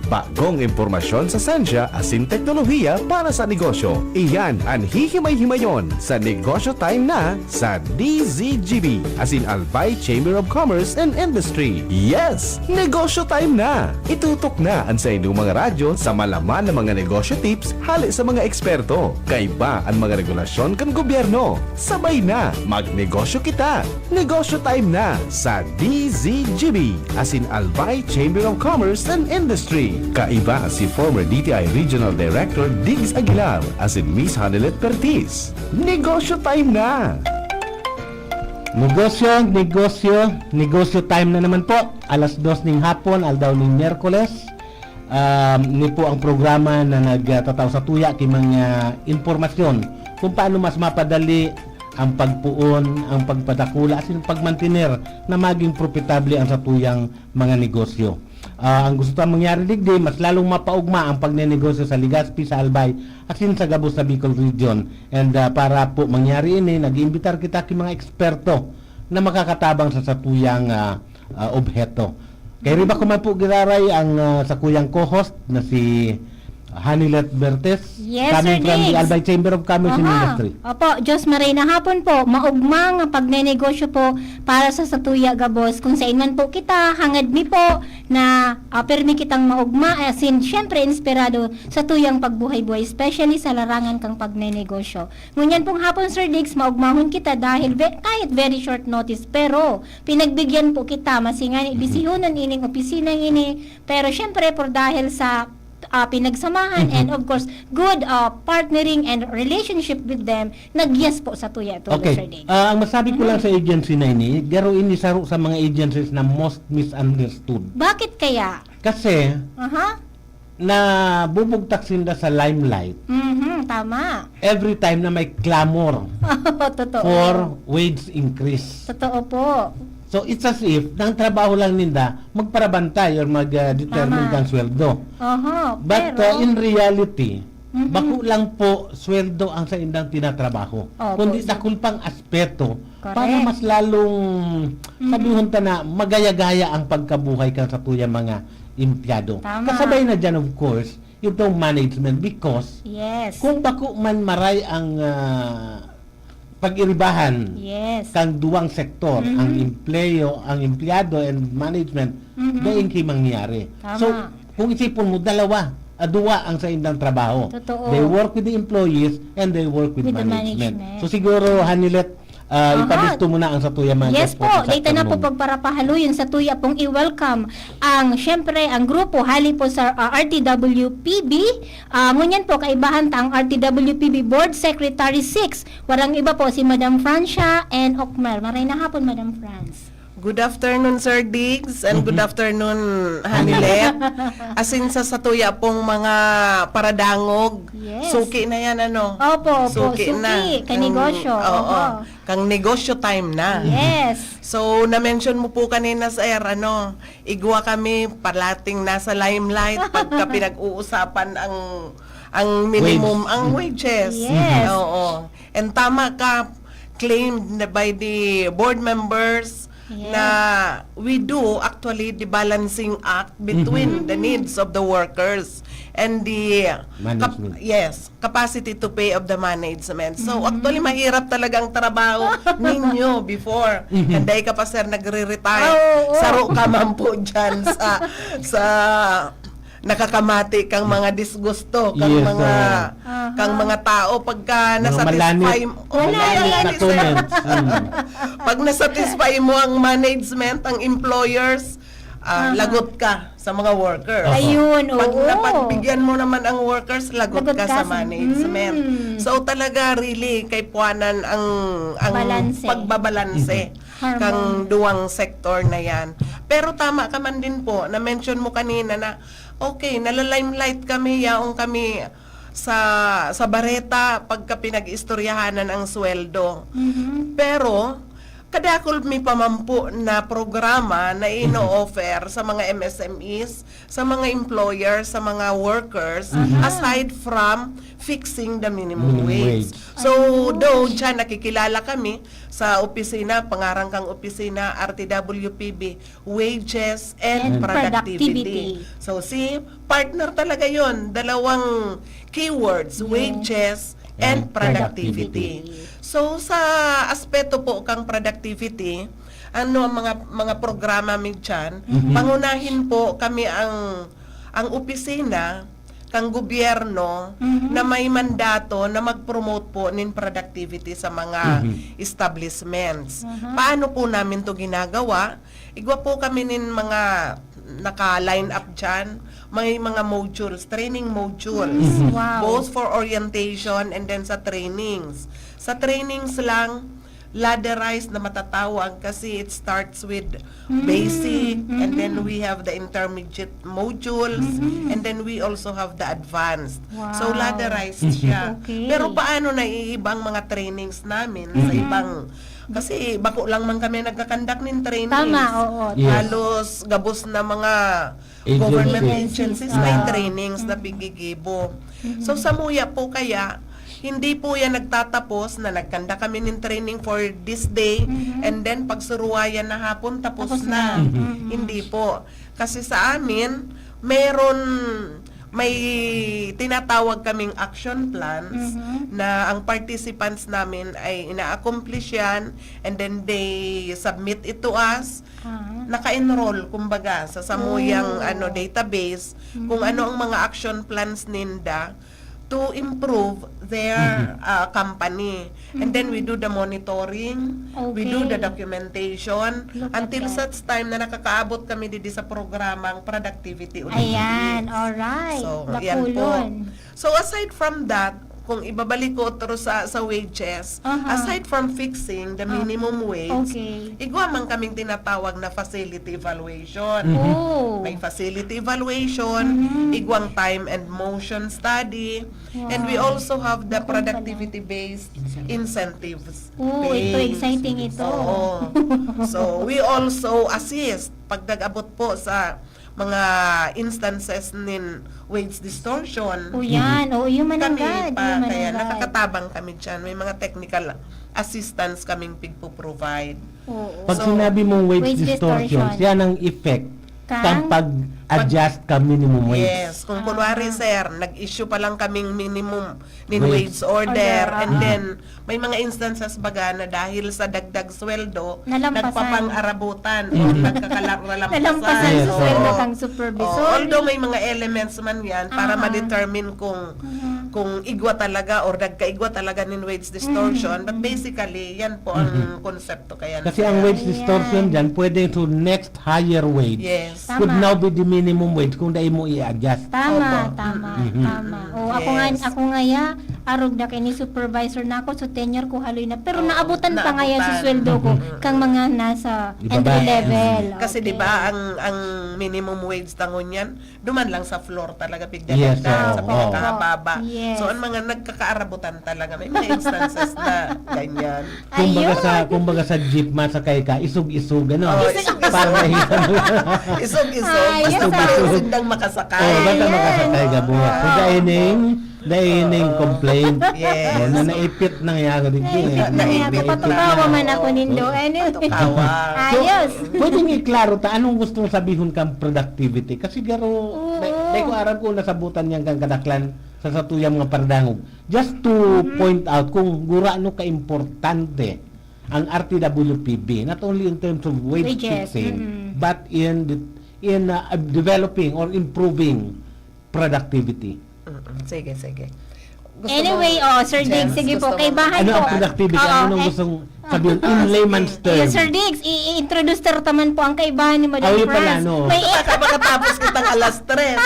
Bagong impormasyon sa sensya asin teknolohiya para sa negosyo. Iyan ang hihimay-himayon sa Negosyo Time na sa DZGB asin Albay Chamber of Commerce and Industry. Yes! Negosyo Time na! Itutok na ang sa inyong mga radyo sa malaman ng mga negosyo tips hali sa mga eksperto. Kaiba ang mga regulasyon kan gobyerno. Sabay na, magnegosyo kita! Negosyo Time na sa DZGB asin Albay Chamber of Commerce and Industry. Kaiba si former DTI Regional Director Diggs Aguilar asin Miss Hanelet Pertis. Negosyo Time na! Negosyo time na naman po. Alas 2 ng hapon, aldaw ng Miyerkules. Ni po ang programa na nagtataw sa tuya kay mga informasyon kung paano mas mapadali ang pagpuon, ang pagpadakula, at pagmantiner na maging profitable ang sa tuyang mga negosyo. Ang gusto tayong mangyari digdi, mas lalong mapaugma ang pagnenegosyo sa Legazpi, sa Albay, at sa Gabos sa Bicol Region. And para po mangyari ini, nag-iimbitar kita kay mga eksperto na makakatabang sa tuyang obheto. Kaya rin ba kuman po giraray ang sa kuyang co-host na si Hanelet Bertes, Yes, coming Sir from the Diggs. Albay Chamber of Commerce and Industry. Opo, Diyos Maray na hapon po, maugmang ang pagnenegosyo po para sa Satuya Gabos. Kung sa inman po kita, hangad mi po na permi kitang maugma, asin syempre inspirado sa tuyang pagbuhay-buhay, especially sa larangan kang pagnenegosyo. Ngunyan pong hapon, Sir Diggs, maugmahon kita dahil kahit very short notice, pero pinagbigyan po kita, masingan ibisihunan ining opisina ini, pero syempre por dahil sa pinagsamahan and of course good partnering and relationship with them, nagyas po sa tuya ito, Sir Okay. Diggs. Ang masabi ko lang sa agency na ini, garo ini saro sa mga agencies na most misunderstood. Bakit kaya? Kasi Aha. na bubugtak sila sa limelight Tama. every time na may clamor Totoo. for wage increase. Totoo po. So it's as if nang trabaho lang ninda magparabantay or mag-determine Tama. kang sweldo. But pero in reality, bako lang po sweldo ang sa indang tinatrabaho. Opo, Kundi sir. dakulpang aspeto Correct. para mas lalong sabihon ta na magaya-gaya ang pagkabuhay kan sa tuyang mga empleyado. Tama. Kasabay na dyan of course itong management because yes. kung bako man maray ang pag-iribahan Yes. kang duwang sektor, ang empleyado and management, daing kay mangyari. Tama. So, kung isipon mo, duwa ang sa indang trabaho. Totoo. They work with the employees and they work with With the management. management. So, siguro, Hanelet, ipalisto mo na ang sa tuya mga Yes guest po, sa dito na po afternoon. pagparapahaluyon sa tuya pong i-welcome ang syempre ang grupo hali po sa RTWPB. Ngunyan po kaibahan ta ang RTWPB Board Secretary 6. Warang iba po si Madam Francia and Okmer. Maray na hapon, Madam France. Good afternoon, Sir Diggs, and good afternoon, Hanelet. Asin sa satuya pong mga paradangog, Yes. suki na yan, ano? Opo, suki, na. kanegosyo. Oo, kang negosyo time na. Yes. So, na-mention mo po kanina sa igwa kami palating nasa limelight pagka pinag-uusapan ang minimum, ang wages. Yes. Oo. And tama ka, claimed by the board members Yes. na we do actually the balancing act between the needs of the workers and the Management. capacity to pay of the management. So actually mahirap talagang trabaho ninyo before. Handay ka pa sir nagre-retire. Oo. Saro ka man po dyan sa nakakamati kang mga disgusto kang Yes, mga kang mga tao pagka nasatisfy Malanit na comments. pag nasatisfy mo ang management, ang employers, lagot ka sa mga workers. Ayun, Pag oo. napagbigyan mo naman ang workers, lagot ka sa management. Mm. So talaga really kay puanan ang Balanse. pagbabalanse Harmony. kang duwang sektor na yan. Pero tama ka man din po, na-mention mo kanina na okay, nalalimelight kami, yaong kami sa bareta pagka pinag-istoryahanan ang sweldo. Pero kadakol mi pamampu na programa na ino-offer sa mga MSMEs, sa mga employers, sa mga workers, aside from fixing the minimum wage. So, though dyan nakikilala kami sa opisina, pangarangkang opisina, RTWPB, wages and productivity. So, see, partner talaga yon, dalawang keywords, wages and productivity. So, sa aspeto po kang productivity, ano ang mga programa mi dyan, pangunahin po kami ang opisina kang gobyerno na may mandato na mag-promote po nin productivity sa mga establishments. Paano po namin to ginagawa? Igwa po kami nin mga naka-line up dyan, may mga modules, training modules, Wow. both for orientation and then sa trainings. Sa trainings lang, ladderized na matatawag kasi it starts with basic and then we have the intermediate modules and then we also have the advanced. Wow. So ladderized siya. Okay. Pero paano na iibang mga trainings namin sa ibang, kasi bako lang man kami nagkakandak ng trainings. Tama, oo. Yes. Halos gabos na mga Agencies. government agencies may Ah. trainings na bigigibo. So sa MUYA po kaya, hindi po yan nagtatapos na nagkanda kami ng training for this day and then pag suruwayan na hapon tapos na. Hindi po. Kasi sa amin, may tinatawag kaming action plans na ang participants namin ay ina-accomplish yan and then they submit it to us. Naka-enroll kumbaga sa samuyang database kung ano ang mga action plans ninda to improve their company. And then we do the monitoring, we do the documentation, Look at until that. such time na nakakaabot kami didi sa programang productivity ulit. Ayan, alright. So, yan po. Bakulon. So, aside from that, kung ibabalik ko otro sa wages, aside from fixing the minimum wage, Okay. igwa man kaming tinatawag na facility evaluation. Oh. May facility evaluation, igwang time and motion study, and we also have the productivity-based incentives. Oh, ito, based. exciting ito. Oo. So, we also assist pag nag-abot po sa mga instances nin wage distortion. O yan, o yung Kami mananggad. pa, yung kaya mananggad. nakakatabang kami dyan. May mga technical assistance kaming pigpo-provide. Oo. Pag So, sinabi mong wage, wage distortion, distortion. yan ang effect Kang- ng pag-adjust ka minimum wage. Yes, kung kunwari sir, nag-issue pa lang kaming minimum nin Wage. wage order, Order, and then may mga instances baga na dahil sa dagdag sweldo, Nalampasan. nagpapang-arabutan o nagkakalarampasan. Nalampasan Yes, sa sweldo oo. kang Oh, supervisor. although may mga elements man yan para Aha. ma-determine kung igwa talaga or nagkaigwa talaga nin wage distortion, but basically yan po ang konsepto kaya. Kasi ang wage distortion dyan, pwede to next higher wage. Yes. Tama. Could now be the minimum wage kung dahil mo i-adjust. Tama, Opo. tama, tama. O Yes. ako nga ya, arog na kay ni supervisor na ako, so tenure ko haloy na. Pero naabutan pa nga yan sa naabutan. sweldo ko, kang mga nasa Ibaba. entry level. Kasi Okay. 'di ba ang minimum wage tangon yan, duman lang sa floor talaga Yes, sa oo. pinakababa. Yes. So ang mga nagkakaarabutan talaga may mga instances na ganyan. Kumbaga sa jeep masakay ka, isug-isug, ano? Oh, isug-isug. Para mahisan. Isog-isog, Ayos, basta ah. parisindang makasakay. Oh, basta makasakay ka buhat. So daining complaint. Yes. Oh, na naipit nang yago din. Naipit na. Patukawa man ako nindo. Anyway. Patukawa. Ayos. Pwedeng iklaro ta anong gusto mong sabihin kang productivity kasi garo dahil ko aram ko nasabutan niyang kang kadaklan sa satuyang mga pardangog. Just to point out kung gura ano ka-importante ang RTWPB not only in terms of wage Wages, fixing but in developing or improving productivity. Sige. Gusto Anyway, mo- Sir Diggs, Jens, sige po, gusto kay mo- bahay Ano po. ang productivity? Oo, Anong gustong sabihin in layman's Eh, terms? Sir Diggs, i-introduce taman po ang kaibahan ni Madam Ay, pala, France. no. May, Pagkatapos kitang alas 3.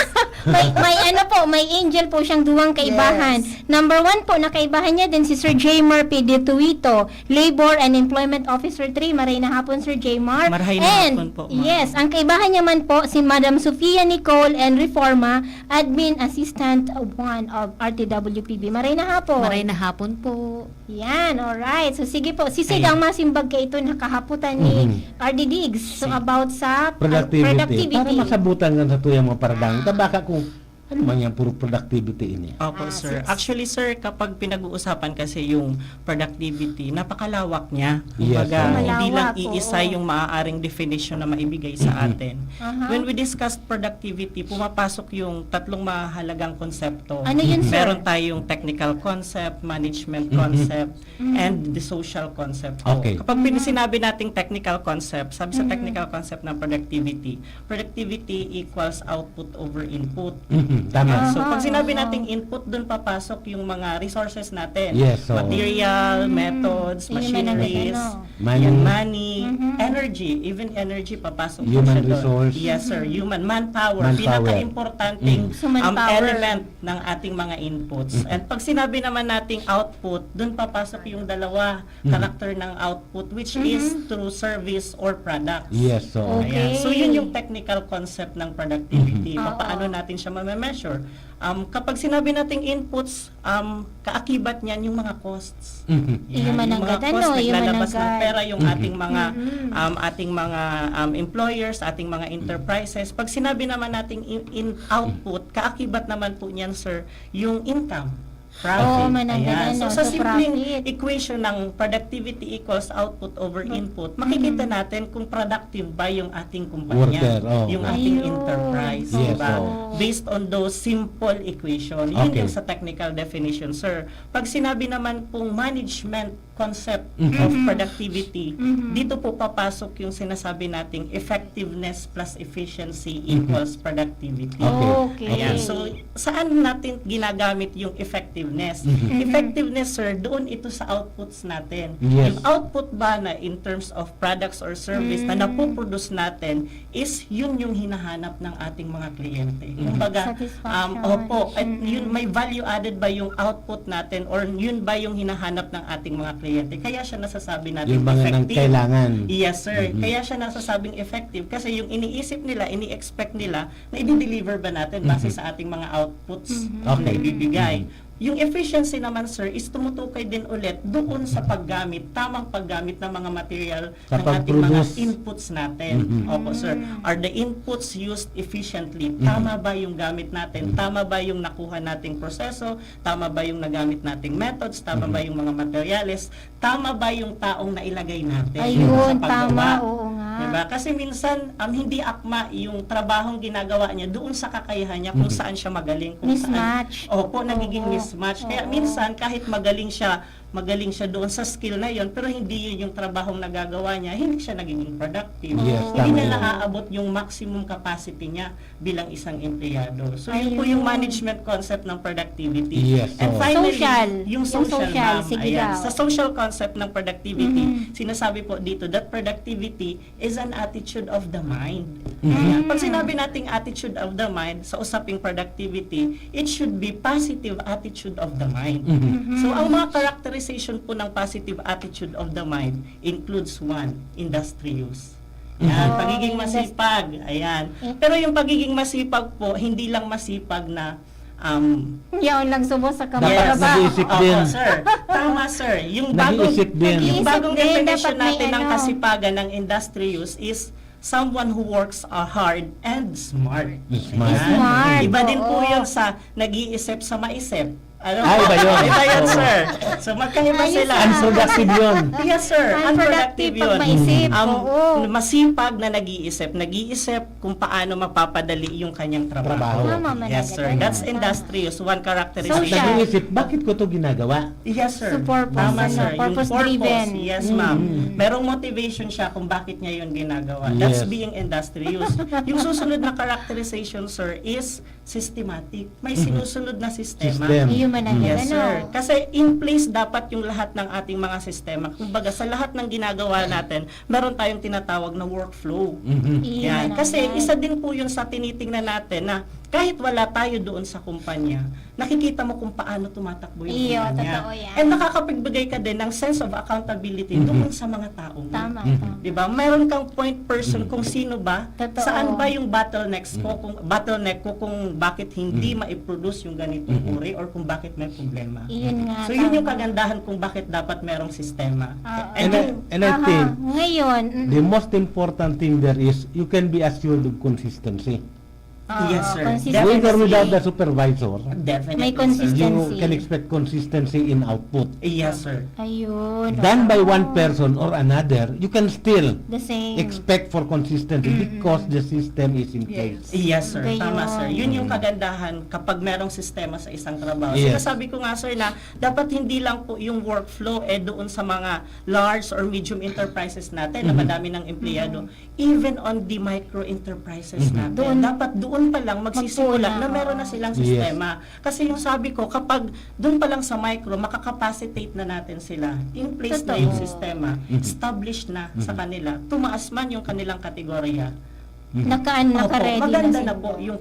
may ano po, may angel po siyang duwang kaibahan. Yes. Number 1 po, na kaibahan niya din si Sir Jaymar P. De Tuito, Labor and Employment Officer 3. Maray na hapon, Sir Jaymar. Marahay na And, hapon po, ma'am. yes, ang kaibahan niya man po si Madam Sofia Nicole and Reforma, Admin Assistant 1 of RTWPB. DZGB. Maray na hapon. Maray na hapon po. Yan, alright. So sige po, sisid ang masimbag kay ito nakahaputan ni RD Diggs. So about sa Productivity. Para masabutan nga sa tuyang mga paradang. Tabaka kung ano man yan, puro productivity ini. Opo, sir. Actually, sir, kapag pinag-uusapan kasi yung productivity, napakalawak niya. Yes, Kumbaga, oo. hindi lang Malawak, iisa oo. yung maaaring definition na maibigay sa atin. Aha. When we discuss productivity, pumapasok yung tatlong mahalagang konsepto. Ano yun, sir? Meron tayong technical concept, management concept, and the social concept. po. Okay. Kapag sinabi nating technical concept, sabi sa technical concept ng productivity equals output over input. Tama. So, pag sinabi nating input, dun papasok yung mga resources natin. Yes, oo. Material, methods, Yung machineries, management, Money. money, energy. Even energy papasok po Human siya doon. resource. Yes, sir. Human manpower. Manpower. Pinaka-importanting So, manpower. element ng ating mga inputs. And pag sinabi naman nating output, dun papasok yung dalawa character ng output, which is through service or products. Yes, so. Okay. Ayan. So, yun yung technical concept ng productivity. Paano natin siya ma-measure? Kapag sinabi nating inputs, kaakibat niyan yung mga costs. Yung mananggadan, mga costs, no? Yung naglalabas ng mananggadan. pera yung ating mga employers, ating mga enterprises. Pag sinabi naman nating output, kaakibat naman po niyan, sir, yung income. Profit. Oo, mananggadan, Ayan. So, no? sa So, simpleng profit. equation ng productivity equals output over input, makikita natin kung productive ba yung ating kumpanya, Worker, oh. yung ating Ayun. enterprise, Yes, diba? oh. Based on those simple equation. Yun Okay. yung sa technical definition, sir. Pag sinabi naman pong management concept of productivity, dito po papasok yung sinasabi nating effectiveness plus efficiency equals productivity. Okay. Ayan. So, saan natin ginagamit yung effectiveness? Effectiveness, sir, doon ito sa outputs natin. Yes. Yung output ba na in terms of products or service na napoproduce natin is yun yung hinahanap ng ating mga kliyente. Kumbaga, Satisfaction. opo, at yun may value added ba yung output natin or yun ba yung hinahanap ng ating mga kliyente? Kaya siya nasasabi natin Yung mga nang effective. kailangan. Yes, sir. Kaya siya nasasabing effective kasi yung iniisip nila, ini-expect nila na i-deliver ba natin base sa ating mga outputs na Okay. ibibigay. Yung efficiency naman, sir, is tumutukoy din ulit doon sa paggamit, tamang paggamit ng mga material Sa ng ating mga pag-produce. inputs natin. Opo, sir. Are the inputs used efficiently? Tama ba yung gamit natin? Tama ba yung nakuha nating proseso? Tama ba yung nagamit nating methods? Tama ba yung mga materyales? Tama ba yung taong nailagay natin Ayun, sa paggawa? tama, oo nga. Diba? Kasi minsan, hindi akma yung trabahong ginagawa niya doon sa kakayahan niya kung saan siya magaling. Kung Mismatch. Saan, opo, nagiging Oo. mismatch. Kaya Oo. minsan, kahit magaling siya doon sa skill na yon, pero hindi yun yung trabahong nagagawa niya, hindi siya nagiging productive. Yes, Hindi tama na yun. naaabot yung maximum capacity niya bilang isang empleyado. So, yun po yung management concept ng productivity. Yes, And oo. finally, Social. yung Yung social, social, ma'am, sige ayan. daw. Sa social concept ng productivity, sinasabi po dito that productivity is an attitude of the mind. Ayan. Pag sinabi nating attitude of the mind sa usaping productivity, it should be positive attitude of the mind. So, ang mga characterization po ng positive attitude of the mind includes one, industrious. Ayan, pagiging masipag. Ayan. Pero yung pagiging masipag po, hindi lang masipag na Yaon lang subo sa Dapat kamera ba? nag-iisip Opo, din. sir. Tama, sir. Yung bagong, Nag-iisip din. yung bagong Nag-iisip din, definition dapat may natin ng ano. kasipagan ng industrious is someone who works hard and smart. Smart. Ayan. Smart, Iba din po oo. yun sa nag-iisip sa maisip. Ano? Ay, iba yun. Iba yun, Oo. sir. So, magkaiba Ayos sila. ah. Unproductive yun. Yes, sir. Unproductive Unproductive pag yun. maisip, oo. Masipag na nag-iisip. Nag-iisip kung paano mapapadali yung kanyang Trabaho. trabaho. Tama, Yes, sir. managad. That's industrious. One characteristic. Social. Nag-iisip, bakit ko to ginagawa? Yes, sir. So, purpose, Tama, ano, sir. Yung purpose-driven. Yes, ma'am. Merong motivation siya kung bakit niya yun ginagawa. Yes. That's being industrious. Yung susunod na characterization, sir, is systematic. May sinusunod na sistema. System. Yung mananggadan, Yes, sir. no? Kasi in place dapat yung lahat ng ating mga sistema. Kumbaga, sa lahat ng ginagawa natin, meron tayong tinatawag na workflow. Yung Yan. Kasi mananggadan. isa din po yun sa tinitingnan natin na kahit wala tayo doon sa kumpanya, nakikita mo kung paano tumatakbo yung Iyo, kumpanya. totoo yan. And nakakapagbigay ka din ng sense of accountability doon sa mga tao mo. Tama, tama. 'Di ba? Mayroon kang point person kung sino ba, Totoo. saan ba yung bottleneck ko kung bakit hindi ma-produce yung ganitong uri or kung bakit may problema. Iyon nga. So yun yung tama. kagandahan kung bakit dapat merong sistema. Ah, And yung, And I think Ngayon, the most important thing there is you can be assured of consistency. Yes, sir. consistency. With or without the supervisor, definitely, May sir. consistency. you can expect consistency in output. Yes, sir. Ayun. Done by one person or another, you can still The same. expect for consistency because the system is in place. Yes, sir. Gayon. Tama, sir. Yun yung kagandahan kapag merong sistema sa isang trabaho. Yes. Sinasabi ko nga, sir, na dapat hindi lang po yung workflow doon sa mga large or medium enterprises natin na madami ng empleyado. Even on the micro enterprises natin. Dapat doon pa lang magsisimula Magpuna, na meron na oo. silang Yes. sistema. Kasi yung sabi ko, kapag doon pa lang sa micro, makakapacitate na natin sila. In place na Totoo. yung sistema. Established na sa kanila. Tumaas man yung kanilang kategorya. Naka-ready maganda na sila. po yung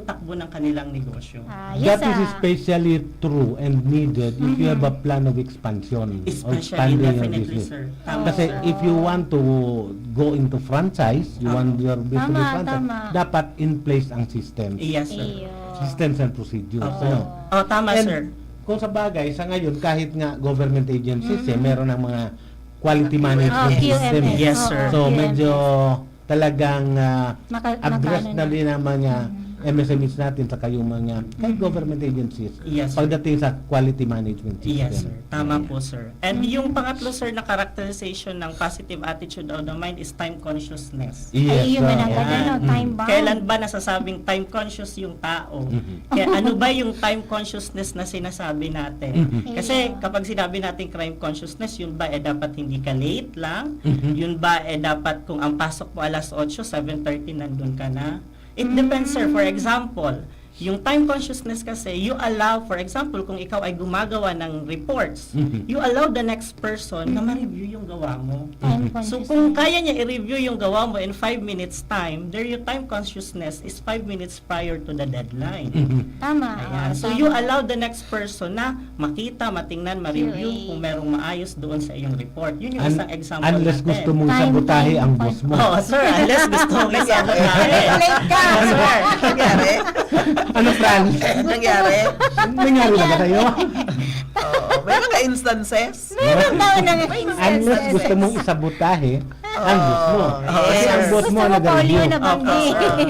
takbo ng kanilang negosyo. Yes, That is especially true and needed if you have a plan of expansion or Especially, expanding your definitely, business. sir. Tama, Kasi sir. if you want to go into franchise, you want your business Tama, franchise, tama. dapat in place ang system. Yes, sir. Iyo. Systems and procedures. Opo. Ano? Oh, tama, And sir. kung sa bagay, sa ngayon, kahit nga government agencies, meron ng mga quality management QMS. system. Yes, sir. So, QMS. medyo talagang address Maka- na rin ang mga MSMEs natin sa yung mga kahit government agencies Yes, sir. pagdating sa quality management system. Yes, sir. Tama po, sir. And yung pangatlo, sir, na characterization ng positive attitude of the mind is time consciousness. Ay, yun man ang Yan. ano, time bound. Kailan ba nasasabing time conscious yung tao? Kaya ano ba yung time consciousness na sinasabi natin? Kasi kapag sinabi natin crime consciousness, yun ba dapat hindi ka late lang? Yun ba dapat kung ang pasok mo alas 8, 7:30 nandun ka na? It depends, sir. For example, yung time consciousness kasi, you allow, for example, kung ikaw ay gumagawa ng reports, you allow the next person na ma-review yung gawa mo. Time So consciousness. kung kaya niya i-review yung gawa mo in 5 minutes time, there your time consciousness is 5 minutes prior to the deadline. Tama. Ayan. So you allow the next person na makita, matingnan, ma-review kung merong maayos doon sa iyong report. Yun yung isang example Unless natin. gusto mong Time, sabotahe time, ang time. boss mo. Oh, sir, unless gusto mong isabotahe. Late ka. Sir. Nangyari? Ano, Franz? Nangyari? Nangyari ba sa'yo? Oo. May mga instances. Meron daw ng Unless gusto mong isabotahe ang boss mo. Kasi ang boss mo Gusto ko nag-review. na banggi.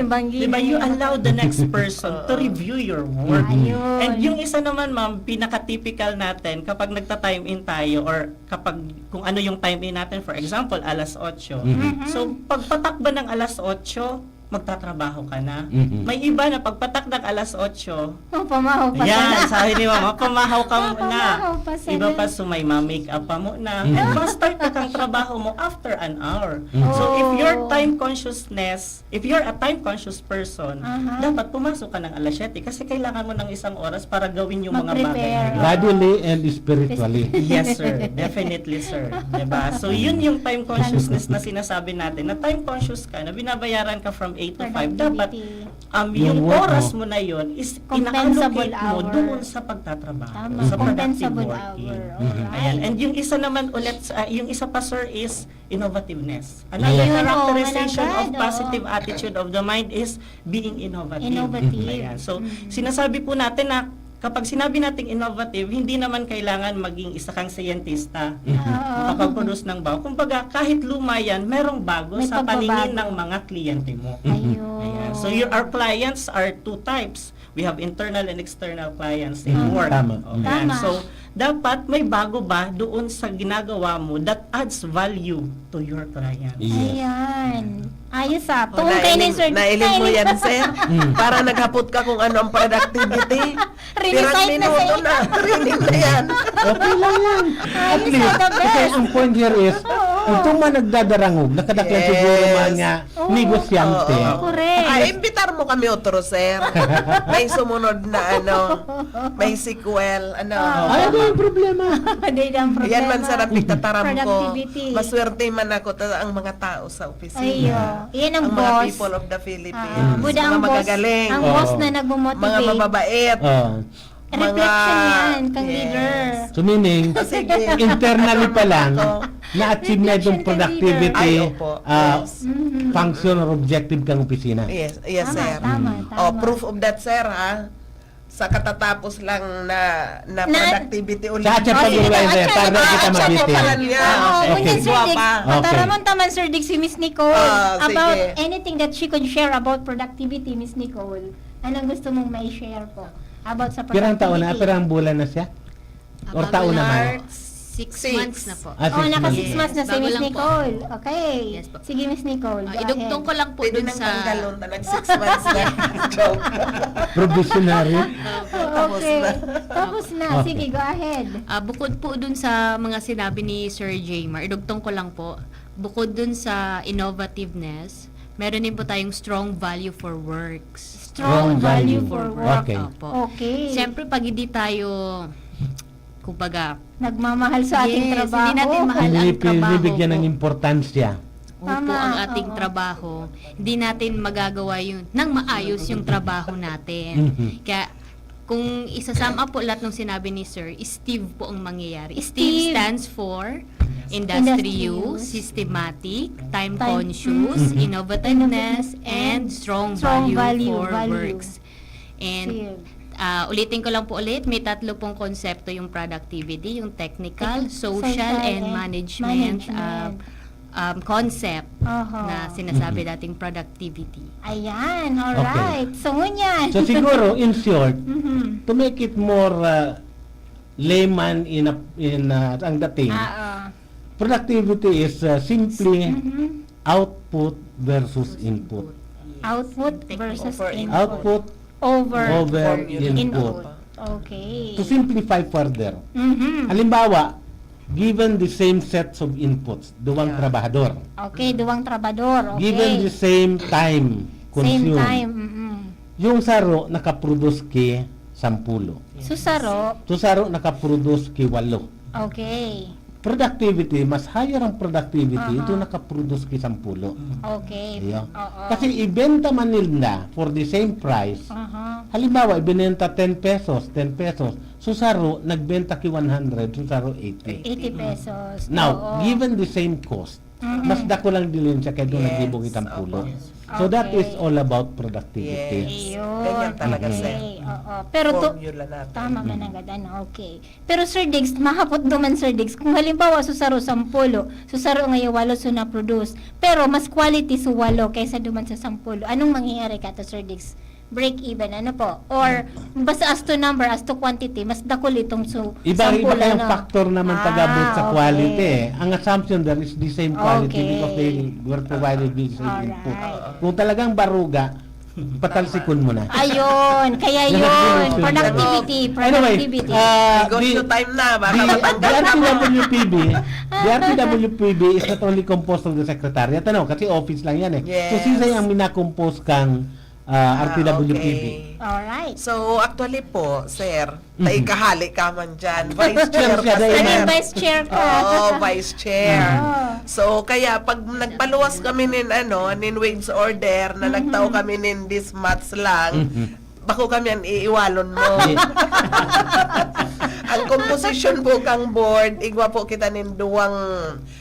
Banggi. Diba, you allow the next person to review your work. Ayun. And yung isa naman, ma'am, pinaka-typical natin kapag nagta-time in tayo or kapag kung ano yung time in natin, for example, alas 8. So, pagpatak ba ng alas 8, magtatrabaho ka na. May iba na pagpatak ng alas 8, Oh, pamahaw pa yan, sana. sabi ni mama, pamahaw ka muna. Pamahaw pa sana. Iba pa sumay ma-makeup pa muna. And ma-start na kang trabaho mo after an hour. So if your time consciousness, if you're a time conscious person, dapat pumasok ka ng alas 7 kasi kailangan mo ng isang oras para gawin yung mga bagay. Mag-prepare. Gradually and spiritually. Yes, sir. Definitely, sir. Diba? So, yun yung time consciousness na sinasabi natin. Na time conscious ka, na binabayaran ka from 8 to 5. Dapat, Productivity. yung Yung work oras mo. mo na yun is Compensable ina-allocate mo hour. doon sa pagtatrabaho. Tama. Sa productive Compensable working. hour. Alright. Ayan. And yung isa naman ulit, yung isa pa, sir, is innovativeness. Another Ayun, characterization oh, of malagad, positive attitude of the mind is being innovative. Innovative. Ayan. So, sinasabi po natin na kapag sinabi nating innovative, hindi naman kailangan maging isa kang siyentista. Makapag-produce ng bago. Kumbaga, kahit luma yan, merong bago May sa pagbabago. paningin ng mga kliyente mo. Ayun. Ayan. So, our clients are two types. We have internal and external clients in work. Tama. Ayan. Tama. So, dapat may bago ba doon sa ginagawa mo that adds value to your client. Ayan. Ayos ah. O, Tungkol kay ni Sir. nailing mo Kainin yan, pa. sir. Para naghapot ka kung ano ang productivity. Recite na minuto sa na. Training na yan. Okay lang yan. At Ayos least, ah, the kasi best. ang point here is, Ito man nagdadarangog, nakadaklan Yes. siguro mga Oo. negosyante. Oo. Correct. Ay, imbitar mo kami otro, sir. May sumunod na may sequel, Ay, ano yung problema? Hindi ang problema. Yan man sarap itataram ko. Productivity. Maswerte man ako ang mga tao sa opisina. Ayo. Yan ang mga boss. people of the Philippines. Buda mga ang boss. magagaling. Ang Oo. boss na mga nagmo-motivate. mababait. Oh. Reflection yan, kang Yes. leader. So meaning, Sige. internally pa lang, Ako. na-achieve na itong productivity, Ay, opo. Yes. function or objective kang opisina. Yes, Tama, yes, sir. tama, Oh, tama. proof of that, sir, ha? Sa katatapos lang na productivity ulit. Sa atya Oh, sige, pag-iway, atya, para atya, kita atya, mabitin. pala niya. Oo, Okay. kunyan Sir Dix. Guwapa. Pataraman taman Sir Dix si Miss Nicole about sige. anything that she could share about productivity, Miss Nicole. Anong gusto mong may share po about sa Pirang productivity? taon na, pirang bulan na siya? Or Bago taon lang, naman? 6 Six. months na po. Ah, Oh, 6 naka months. 6 months na si Bago Miss lang po. Nicole. Okay. Yes po. Sige, Miss Nicole. Go Idugtong ko ahead. lang po Pwede dun nang sa... tanggalon na nag-6 months na. Joke. Probationary. Okay. Tapos na. Okay. Sige, go ahead. Bukod po dun sa mga sinabi ni Sir Jaymar, idugtong ko lang po, bukod dun sa innovativeness, meron din po tayong strong value for works. Strong value for work. Okay. Opo. Okay. Siyempre, pag hindi tayo, kumbaga, Nagmamahal sa ating Yes, trabaho. hindi natin mahal ang trabaho Binibigyan po. ng importansya. Tama, Opo, ang ating oo. trabaho, hindi natin magagawa yun nang maayos yung trabaho natin. Mhm. Kaya, kung isasum up po lahat ng sinabi ni Sir, Steve po ang mangyayari. Steve. Steve stands for Industry industry use, use, systematic, time Time- conscious, Mhm. innovativeness, and strong value for works. And Steve. ulitin ko lang po ulit, may tatlo pong konsepto yung productivity, yung technical, Social social, and and management, concept Oho. na sinasabi nating productivity. Ayan, alright. So, ngunyan. So siguro, in short, Mhm. to make it more layman ang dating, productivity is simply Mhm. output versus input. Output versus Over input. Output Over over Formula. input. Okay. To simplify further, Mhm. halimbawa, given the same sets of inputs, duwang Yeah. trabahador, Okay, duwang trabador. Okay. given the same time Same consumed, time. Mhm. yung saro nakaproduce ki 10. Susaro. So saro nakaproduce ki 8. Okay. Productivity, mas higher ang productivity, Aha. ito nakaproduce ki 10. Okay. Ayan. Oo. Kasi ibenta man nila for the same price, Aha. halimbawa ibinenta 10 pesos, 10 pesos, susaro nagbenta ki 100, susaro 80. 80 pesos. Now, Oo. given the same cost, Mhm. mas dako lang dilin siya kaya doon Yes, nagbibong itang pulo. opo. So that Okay. is all about productivity. Yes. Ayun. Ganyan talaga, Mhm. sir. Okay. Oo. Pero to, Formula natin. tama man agad, ano, okay. Pero Sir Diggs, mahapot duman Sir Diggs, kung halimbawa susaro 10, susaro ngayon 8 so na-produce, pero mas quality sa 8 kaysa duman sa 10, anong mangyayari ka to Sir Diggs? Break even, ano po? Or, basta as to number, as to quantity, mas dakol itong Iba 10, kayong ano? factor naman tagabot sa okay. quality eh. Ang assumption there is the same quality Okay. because they were provided with the same input. Alright. Kung talagang baruga, patalsikon mo na. Ayun, kaya Yan ang yun, solution. productivity, Anyway, productivity. Negosyo time na. Baka The matanggal na mo. RTWPB is not only composed of the secretariat, ano, kasi office lang yan eh. So Yes. sisa ang minakompose kang RTWPB. Okay. Alright. So, actually po, sir, taikahali ka man dyan. Vice chair Sir, ka, siya Naging sir. vice chair ka. Oo, vice chair. Oo. So, kaya pag nagpaluwas kami nin wage order na nagtao kami nin this months lang, bako kami ang iiwalon mo. Ang composition po kang board, igwa po kita nin duwang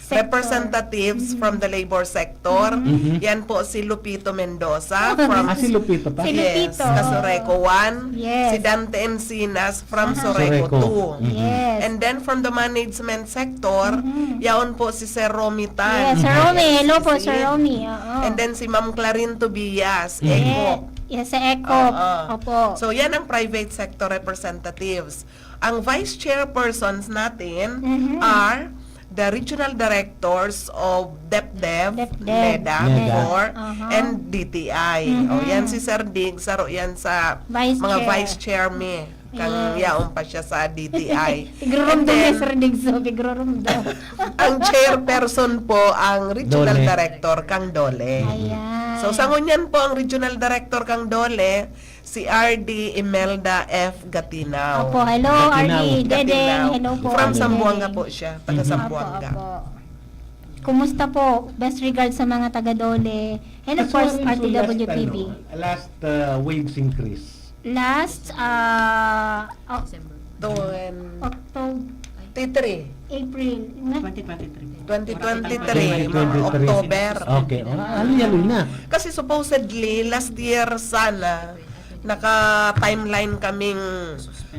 Sector. representatives from the labor sector. Yan po si Lupito Mendoza from Si Lupito pa? Si Yes, Lupito. Kasoreco 1. Yes. Si Dante Encinas from Aha. Soreco 2. Yes. And then from the management sector, yaon po si Sir Romy Tan. Yes, Sir Romy. Hello po, Si- Sir Romy. Oo. And then si Ma'am Clarin Tobias, Yeah. ECO. Yes, sa ECOP. Oo. Opo. So yan ang private sector representatives. Ang vice chairpersons natin are the regional directors of DepDev, DepDev, NEDA, NEDA. Uh-huh. and DTI. O yan si Sir Dig, saro yan sa Vice mga chair. vice chair me. kang yaon pa siya sa DTI. Tigrorumdum And then, ni Sir Digso, tigrorumdum. ang chairperson po ang regional Dole. director kang Dole. Ayan. So sa ngunyan po ang regional director kang Dole, si RD Imelda F. Gatinaw. Opo, hello, Gatinaw. RD. Dedeng, hello po. From RD Zamboanga Dedeng. po siya, taga Zamboanga. Opo, opo. Kumusta po? Best regards sa mga taga-Dole. And of course, RTWPB. Last waves increase. Last, December. October, April. 2023. 2023, 2023. October. Okay. Aluy na. Kasi supposedly, last year sana, naka-timeline kaming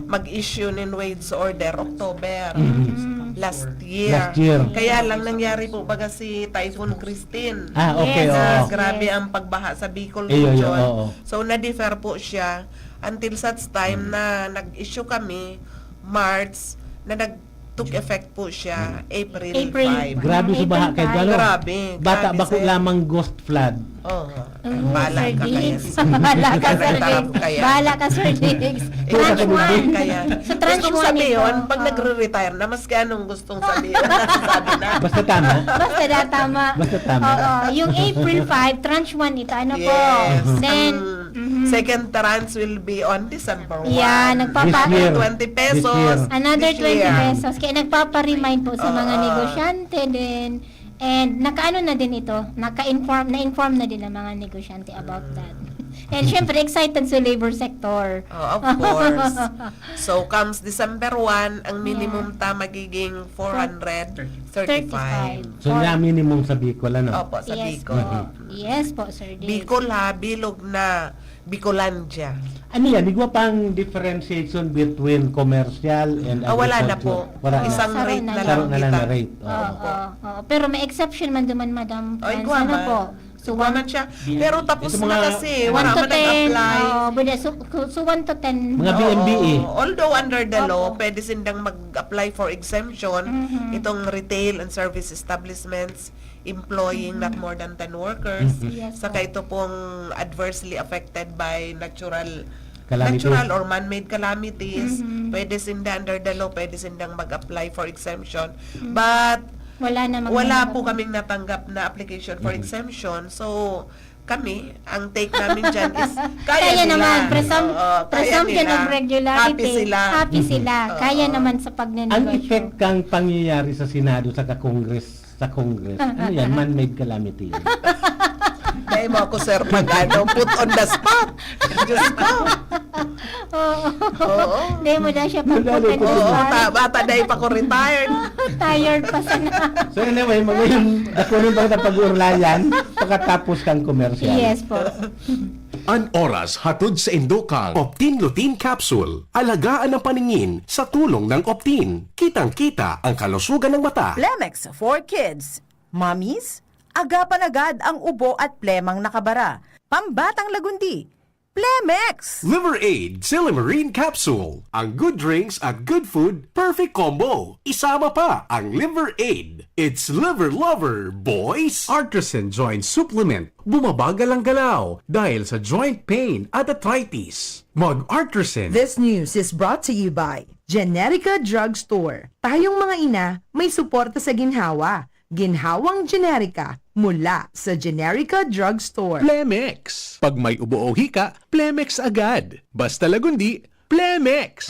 mag-issue ng wage order, October. Last year. Last year. Kaya lang nangyari po baga si Typhoon Christine. Okay, Yes, oo. yes. Grabe ang pagbaha sa Bicol Iyo, region. oo. So, na-defer po siya until such time na nag-issue kami March na took effect po siya April 5. Grabe sa baha kay Galo. Grabe. Bata grabe, bako sir. lamang ghost flood. Oo. Oh, Bahala Sir ka kaya. Diggs. Bahala ka, Sir Nagtarap Diggs. kaya. Bahala ka, Sir Diggs. Tranche Bahala 1. kaya. Sa tranche Gustong 1 sabihin, ito. pag nagre-retire na, maski anong gustong sabihin, sabi na. Basta tama. Basta na tama. Basta tama. Oo. Yung April 5, tranche 1 ito. Ano po? Yes. Then, Ang second tranche will be on December 1. yeah, This year. 20 pesos. This year. another This 20 year. pesos. Kaya nagpapa-remind po sa mga negosyante din. And nakaano na din ito, na-inform na din ang mga negosyante about that. And syempre, excited sa labor sector. Oh, of course. So, comes December 1, ang minimum ta magiging 435. So na minimum sa Bicol, ano? Opo, sa Yes Bicol. po. Yes po, Sir Diggs. Bicol ha, bilog na. Bicolandia. Ano yan? Di ba pang differentiation between commercial and Wala na agriculture? po. Wala na. Isang Saro rate na na lang. lang Saro na lang na kita. rate. Oo, Oo. oo. Pero may exception man duman, Madam Ay, Franz. guwaman. Ano po? So, Guwaman siya. Pero tapos Ito na mga kasi. 1 Wala to man 10. nag-apply. So 1 to 10. Mga BMBE. Although under the law, Opo. pwede sindang mag-apply for exemption itong retail and service establishments employing not more than 10 workers. Yes, Saka ito pong adversely affected by natural Calamity. or man-made calamities. Pwede sinda under the law, pwede sindang mag-apply for exemption. But Wala na wala po kaming natanggap na application for exemption. So, kami, ang take namin dyan is kaya nila. naman. Oo, kaya Presumption nila. of regularity. Happy sila. Happy sila. Kaya naman sa Ang pagnenegosyo. effect kang pangyayari sa Senado sa Congress, ano yan? Man-made calamity. Kaya mo ako, sir, pag put on the spot. Diyos ko. Oo. Hindi mo na siya Madali pagputin. po. Oo, bata dahil pa ko retired. Tired pa sana. So anyway, magayon, dakunin ba na pag-urlayan pagkatapos kang komersyal? Yes po. An oras hatod sa Indokang Optin Lutein Capsule. Alagaan ang paningin sa tulong ng Optin. Kitang-kita ang kalusugan ng mata. Plemex for Kids. Mommies, agapan agad ang ubo at plemang nakabara. Pambatang lagundi. Plemex! Liver Aid Silimarine Capsule. Ang good drinks at good food, perfect combo. Isama pa ang Liver Aid. It's liver lover, boys! Artisan Joint Supplement. Bumabagal ang galaw dahil sa joint pain at arthritis. Mag-Artisan. This news is brought to you by Generica Drugstore. Tayong mga ina may suporta sa ginhawa. Ginhawang Generica mula sa Generica Drugstore. Plemex. Pag may ubo o hika, Plemex agad. Basta lagundi, Plemex.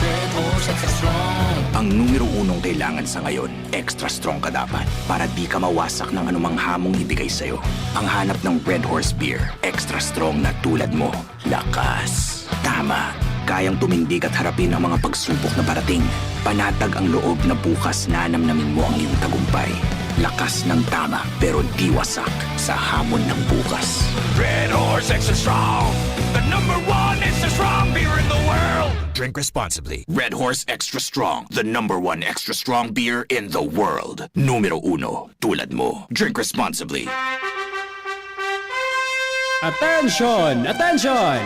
Ang numero unong kailangan sa ngayon, extra strong ka dapat para di ka mawasak ng anumang hamong ibigay sa'yo. Ang hanap ng Red Horse Beer, extra strong na tulad mo. Lakas. Tama. Kayang tumindig at harapin ang mga pagsubok na parating. Panatag ang loob na bukas na namnamin mo ang iyong tagumpay. Lakas ng tama pero di wasak sa hamon ng bukas. Red Horse Extra Strong, the #1 extra strong beer in the world. Drink responsibly. Red Horse Extra Strong, the #1 extra strong beer in the world. Numero 1, tulad mo. Drink responsibly. Attention! Attention!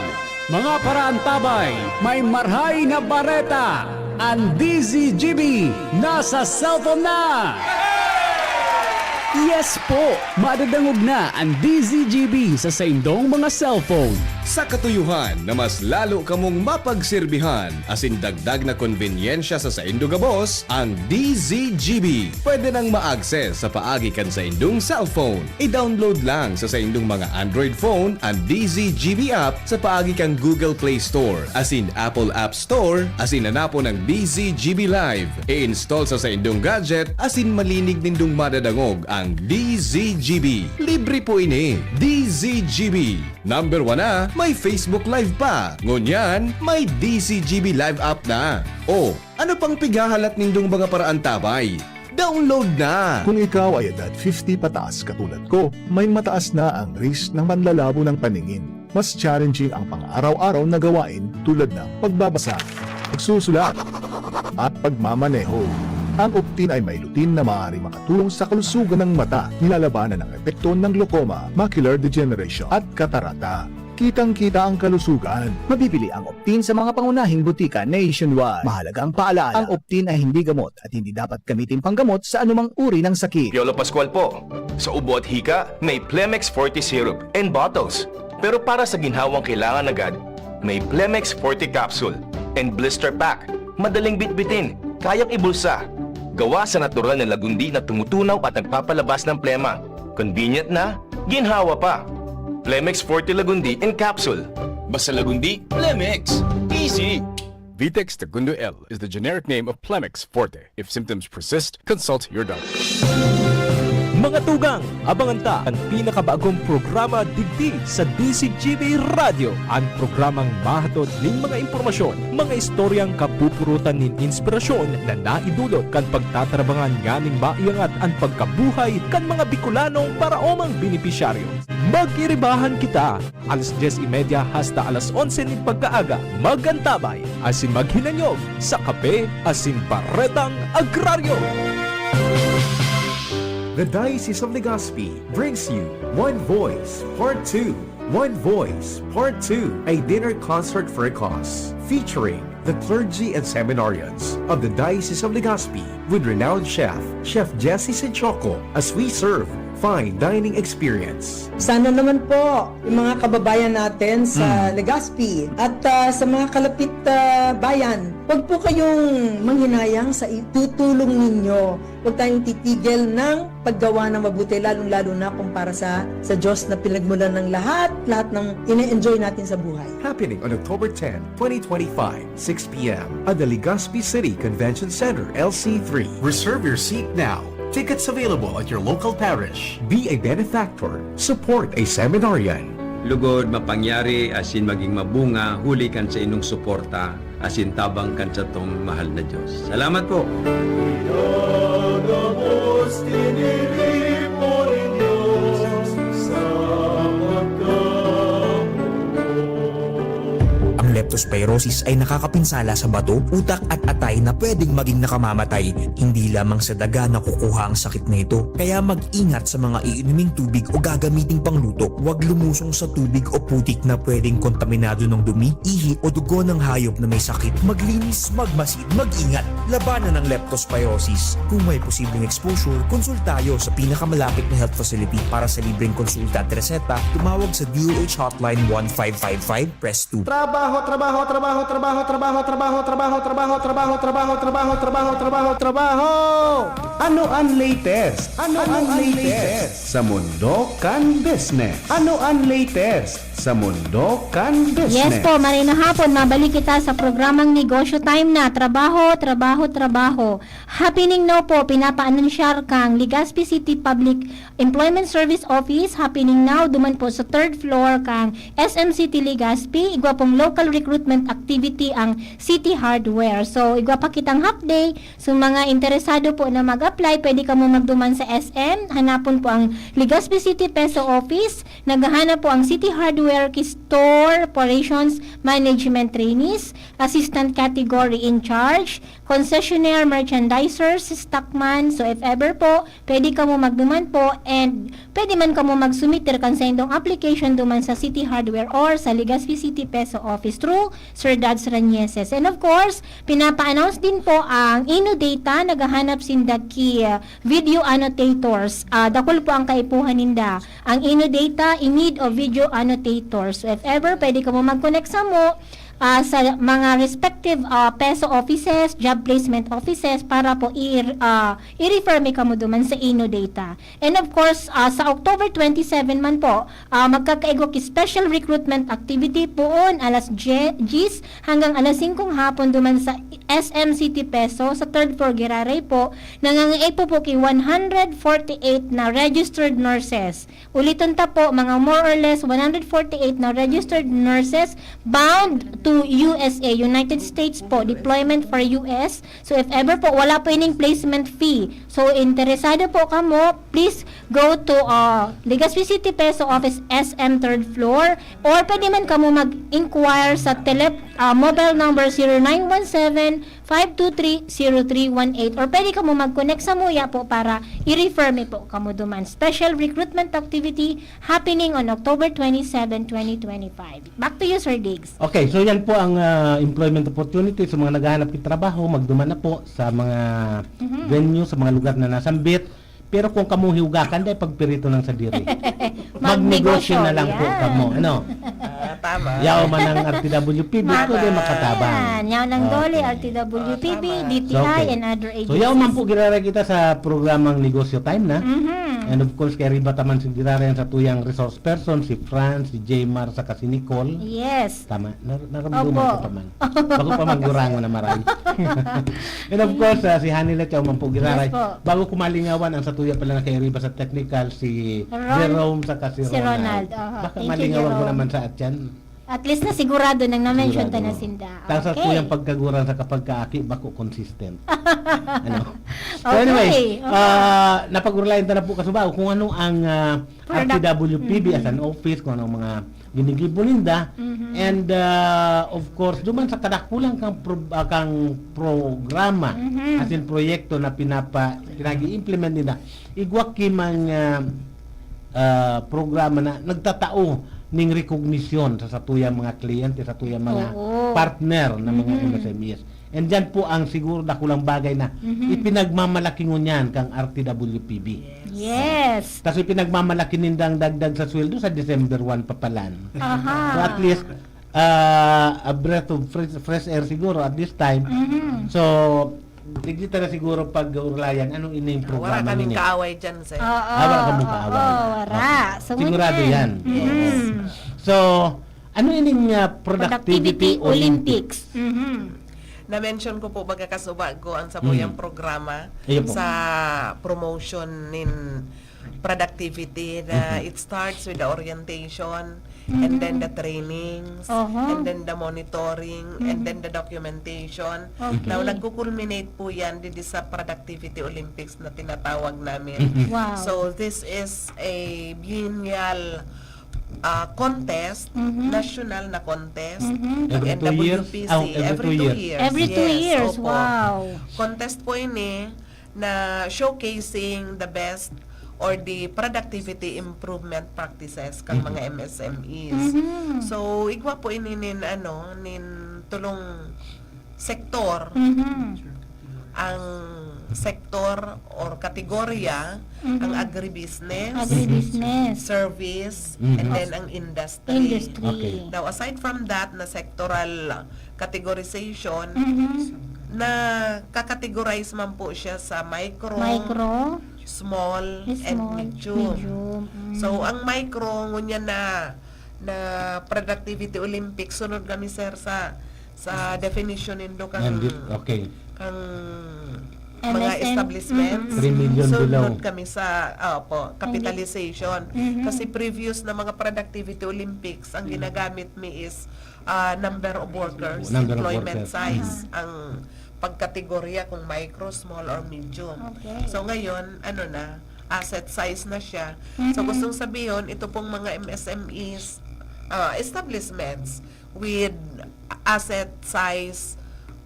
Mga parantabay, may marhay na bareta. Ang DZGB nasa cellphone na! Yes po! Madadangog na ang DZGB sa saindong mga cellphone. Sa katuyuhan na mas lalo kamong mapagsilbihan, asin dagdag na konbinyensya sa saindo gabos, ang DZGB. Pwede nang ma-access sa paagi kan sa indong cellphone. I-download lang sa saindong mga Android phone ang DZGB app sa paagi kan Google Play Store, asin Apple App Store, asin hanapo ng DZGB Live. I-install sa indong gadget, asin malinig nindong madadangog ang DZGB. Libre po ini. DZGB. Number 1 na, may Facebook Live pa. Ngunyan, may DZGB Live app na. O, ano pang pigahalat nindong mga paraan tabay? Download na! Kung ikaw ay edad 50 pataas katulad ko, may mataas na ang risk ng panlalabo ng paningin. Mas challenging ang pang-araw-araw na gawain tulad ng pagbabasa, pagsusulat, at pagmamaneho. Ang Optin ay may lutin na maaari makatulong sa kalusugan ng mata, nilalabanan ng epekto ng glaucoma, macular degeneration at katarata. Kitang-kita ang kalusugan. Mabibili ang Optin sa mga pangunahing butika nationwide. Mahalagang paalala, ang Optin ay hindi gamot at hindi dapat gamitin panggamot sa anumang uri ng sakit. Piolo Pascual po. Sa ubo at hika, may Plemex Forte Syrup and bottles. Pero para sa ginhawang kailangan agad, may Plemex Forte Capsule and Blister Pack. Madaling bitbitin, kayang ibulsa. Gawa sa natural na lagundi na tumutunaw at nagpapalabas ng plema. Convenient na, ginhawa pa. Plemex Forte Lagundi in Capsule. Basta lagundi, Plemex. Easy! Vitex Segundo L is the generic name of Plemex Forte. If symptoms persist, consult your doctor. Mga tugang, abangan ta ang pinakabagong programa digdi sa DZGB Radio. Ang programang mahatod ning mga impormasyon, mga istoryang kapupurutan nin inspirasyon na naidulot kan pagtatrabangan nganing maiangat ang pagkabuhay kan mga Bicolanong para omang benepisyaryo. Mag-iribahan kita, alas 10:30 hasta alas 11 ning pagkaaga, magantabay, asin maghinanyog sa kape, asin paretang agraryo. The Diocese of Legazpi brings you One Voice Part 2. One Voice Part 2, a dinner concert for a cause, featuring the clergy and seminarians of the Diocese of Legazpi with renowned chef, Chef Jesse Senchoco, as we serve fine dining experience. Sana naman po yung mga kababayan natin sa Legazpi at sa mga kalapit bayan, huwag po kayong manghinayang sa itutulong ninyo. Huwag tayong titigil ng paggawa ng mabuti, lalong-lalo na kung para sa Diyos na pinagmulan ng lahat ng ine-enjoy natin sa buhay. Happening on October 10, 2025, 6 p.m. at the Legazpi City Convention Center, LC3. Reserve your seat now. Tickets available at your local parish. Be a benefactor. Support a seminarian. Lugod mapangyari asin maging mabunga, huli kan sa inong suporta, asin tabang kan sa tong mahal na Diyos. Salamat po! Leptospirosis ay nakakapinsala sa bato, utak at atay na pwedeng maging nakamamatay. Hindi lamang sa daga nakukuha ang sakit na ito. Kaya mag-ingat sa mga iinuming tubig o gagamiting pangluto. Huwag lumusong sa tubig o putik na pwedeng kontaminado ng dumi, ihi o dugo ng hayop na may sakit. Maglinis, magmasid, mag-ingat. Labanan ng leptospirosis. Kung may posibleng exposure, konsultayo sa pinakamalapit na health facility. Para sa libreng konsulta at reseta, tumawag sa DOH Hotline 1555, press 2. Ano ang latest? Ano ang latest sa mundo kan business? Ano ang latest sa mundo kan business? Yes po, Marino hapon, mabalik kita sa programang Negosyo Time na. Trabaho, trabaho, trabaho. Happening now po, pinapa-anunsyar kang Legazpi City Public Employment Service Office. Happening now, duman po sa 3rd floor kang SM City Legazpi. Igwa pong local recruitment activity ang City Hardware. So, igwa pa kitang half day. So, mga interesado po na mag-apply, pwede ka mo magduman sa SM. Hanapon po ang Legazpi City Peso Office. Naghahanap po ang City Hardware hardware store operations management trainees, assistant category in charge, concessionaire merchandisers, stockman. So if ever po, pwede ka mo magduman po and pwede man ka mo magsumiter kan sa indong application duman sa City Hardware or sa Legazpi City Peso Office through Sir Dads Ranieses. And of course, pinapa-announce din po ang InnoData, naghahanap sinda ki video annotators. Dakol po ang kaipuhan ninda. Ang InnoData in need of video annotators. So if ever, pwede ka mo mag-connect sa mo sa mga respective PESO offices, job placement offices para po i-refer me kamo duman sa InnoData. And of course, sa October 27 man po, magkakaigo ki special recruitment activity poon alas 10 hanggang alas 5 hapon duman sa SM City Peso sa 3rd floor Giraray po. Nangangay po ki 148 na registered nurses. Ulitin ta po, mga more or less 148 na registered nurses bound to USA, United States po, deployment for US. So if ever po, wala po ining placement fee. So interesado po kamo, please go to Legazpi City Peso Office SM 3rd floor or pwede man kamo mag-inquire sa mobile number 0917-523-0318 or pwede kamo mag-connect sa Muya po para i-refer me po kamo duman. Special recruitment activity happening on October 27, 2025. Back to you, Sir Diggs. Okay, so yan po ang employment opportunity sa mga naghahanap ng trabaho, magduman na po sa mga venue, sa mga lugar na nasambit. Pero kung kamo hiugakan, dahil pagpirito ng sadiri. Magnegosyo na lang po kamo. Ano? Tama. Yaw man ang RTWPB, ko din makatabang. Yaw ng Dole, RTWPB, DTI, Okay. and other agencies. So yaw man po girara kita sa programang Negosyo Time na. And of course, kay riba taman si girara yan sa tuyang resource person, si Franz, si Jaymar, saka si Nicole. Yes. Tama. Naramduman ko pa man. Bago pa maggurango na maray. And of course, si Hanilet yaw man po girara. Yes po. Bago kumalingawan, ang sa tuya pala na kay riba sa technical, si Jerome, saka si Ronald. Baka Thank you, malingawan ko Jerome. naman sa atyan. At least na sigurado nang na-mention ta Sigurado. na sinda. Tapos sa Okay. tuyang pagkaguran sa kapag kaaki, bako consistent. Ano? So Okay. anyway, napag-urlayan na po kasubaw kung ano ang RTWPB as an office, kung ano ang mga ginigibo ninda. And of course, duman sa kadakulang kang programa, as in proyekto na pinagi-implement nila, igwak kimang programa na nagtatao ning recognition sa tuyang mga kliyente, sa tuyang mga partner na mga MSMEs. And dyan po ang siguro dakulang bagay na ipinagmamalaki ngunyan kang RTWPB. Yes. Tapos ipinagmamalaki nindang dagdag sa sweldo sa December 1 papalan. So at least a breath of fresh air siguro at this time. So digita na siguro pag-urlayan anong ining Wala programa kaming ninyo. kaaway dyan, sir. Wala kaming kaaway. Wala. So, Sigurado yan. Yes. So, ano ining productivity Olympics? Na-mention ko po magkakasuba ko ang sabuyang programa Ayun po. sa promotion in productivity na it starts with the orientation and then the trainings and then the monitoring and then the documentation. Now nagko-culminate po yan dito sa Productivity Olympics na tinatawag namin. Wow. So this is a biennial contest, national na contest, Every 2 years? NWPC, Every 2 years. Every 2 years. opo. Wow. Contest po ini na showcasing the best or the productivity improvement practices kang mga MSMEs. So, igwa po ini nin tulong sektor ang sektor or kategorya ang agribusiness, service, and then ang industry. Okay. Now, aside from that, na sectoral categorization, na kakategorize man po siya sa micro, small, and medium. So, ang micro, ngunya na Productivity Olympics, sunod kami, sir, sa definition nindo kang Okay. kang mga establishments. 3 million below. Sunod kami sa capitalization. Kasi previous na mga Productivity Olympics, ang ginagamit mi is number of workers, Number of employment workers. size, ang pagkategorya kung micro, small, or medium. So ngayon, asset size na siya. So gustong sabihin, ito pong mga MSMEs establishments with asset size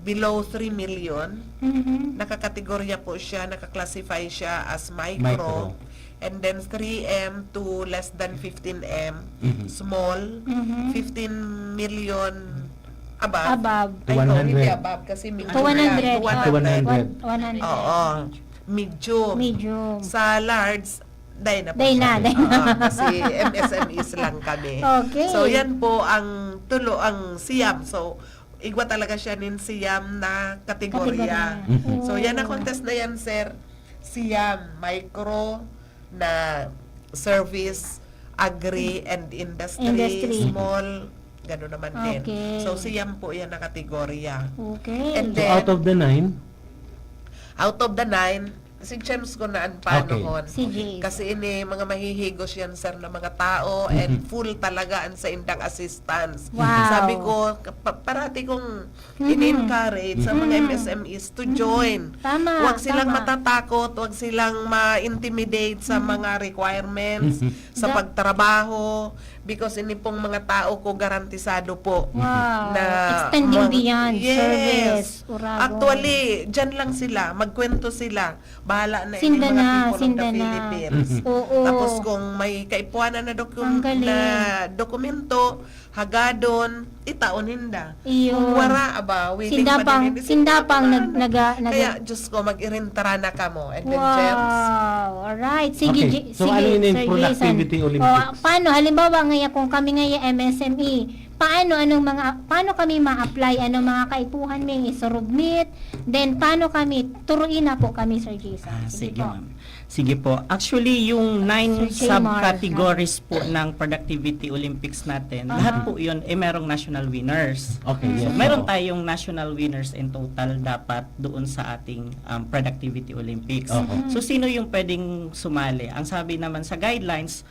below 3 million. Nakakategorya po siya, nakaklasify siya as micro. And then 3M to less than 15M, small, 15 million above. To Ay, no, 100. hindi above kasi medium. To 100. To 100. 100. Oo. Medium. Medium. Sa large, day na po Day siya. na, day Oo, kasi MSMEs lang kami. Okay. So, yan po ang ang SIAM. So, igwa talaga siya nin SIAM na kategorya. So, yan na contest na yan, sir. SIAM, micro, na service, agri, and industry. Small, gano'n naman din. Okay. So, SIAM po yan na kategorya. Okay. And So out of the 9, out of the 9, si James ko na paano hon. Si James. Kasi ini mga mahihigos yan sir na mga tao and full talaga ang sa indang assistance. Wow. Sabi ko, parati kong in-encourage sa mga MSMEs to join. Tama. Huwag silang tama. matatakot, huwag silang ma-intimidate sa mga requirements, sa pagtrabaho, because ini pong mga tao ko garantisado po. Wow. Na Extending beyond yes. service. Uragon. Actually, dyan lang sila, magkwento sila. Bahala na Sinda yung mga na, people of sinda the na. Philippines. Oo. Tapos kung may kaipuanan na, Ang galing. na dokumento, hagadon, itaon hinda. Iyon. Kung wara aba, willing Sindapang, pa din. sindapang Kaya, Diyos ko, mag-irintara na ka mo. And then, James, Wow. Alright. Sige, Okay. So, ano yun yung Sir Productivity Jason. Olympics? Paano, halimbawa ngayon, kung kami ngayon MSME, paano kami ma-apply, anong mga kaipuhan may isurubmit, then paano kami, turuin na po kami, Sir Jason. Sige, po. ma'am. Sige po. Actually, yung 9 Sir Jaymar. subcategories po ng Productivity Olympics natin, lahat po yun, merong national winners. Okay, So, yes. meron Oo. tayong national winners in total dapat doon sa ating Productivity Olympics. Okay. So, sino yung pwedeng sumali? Ang sabi naman sa guidelines,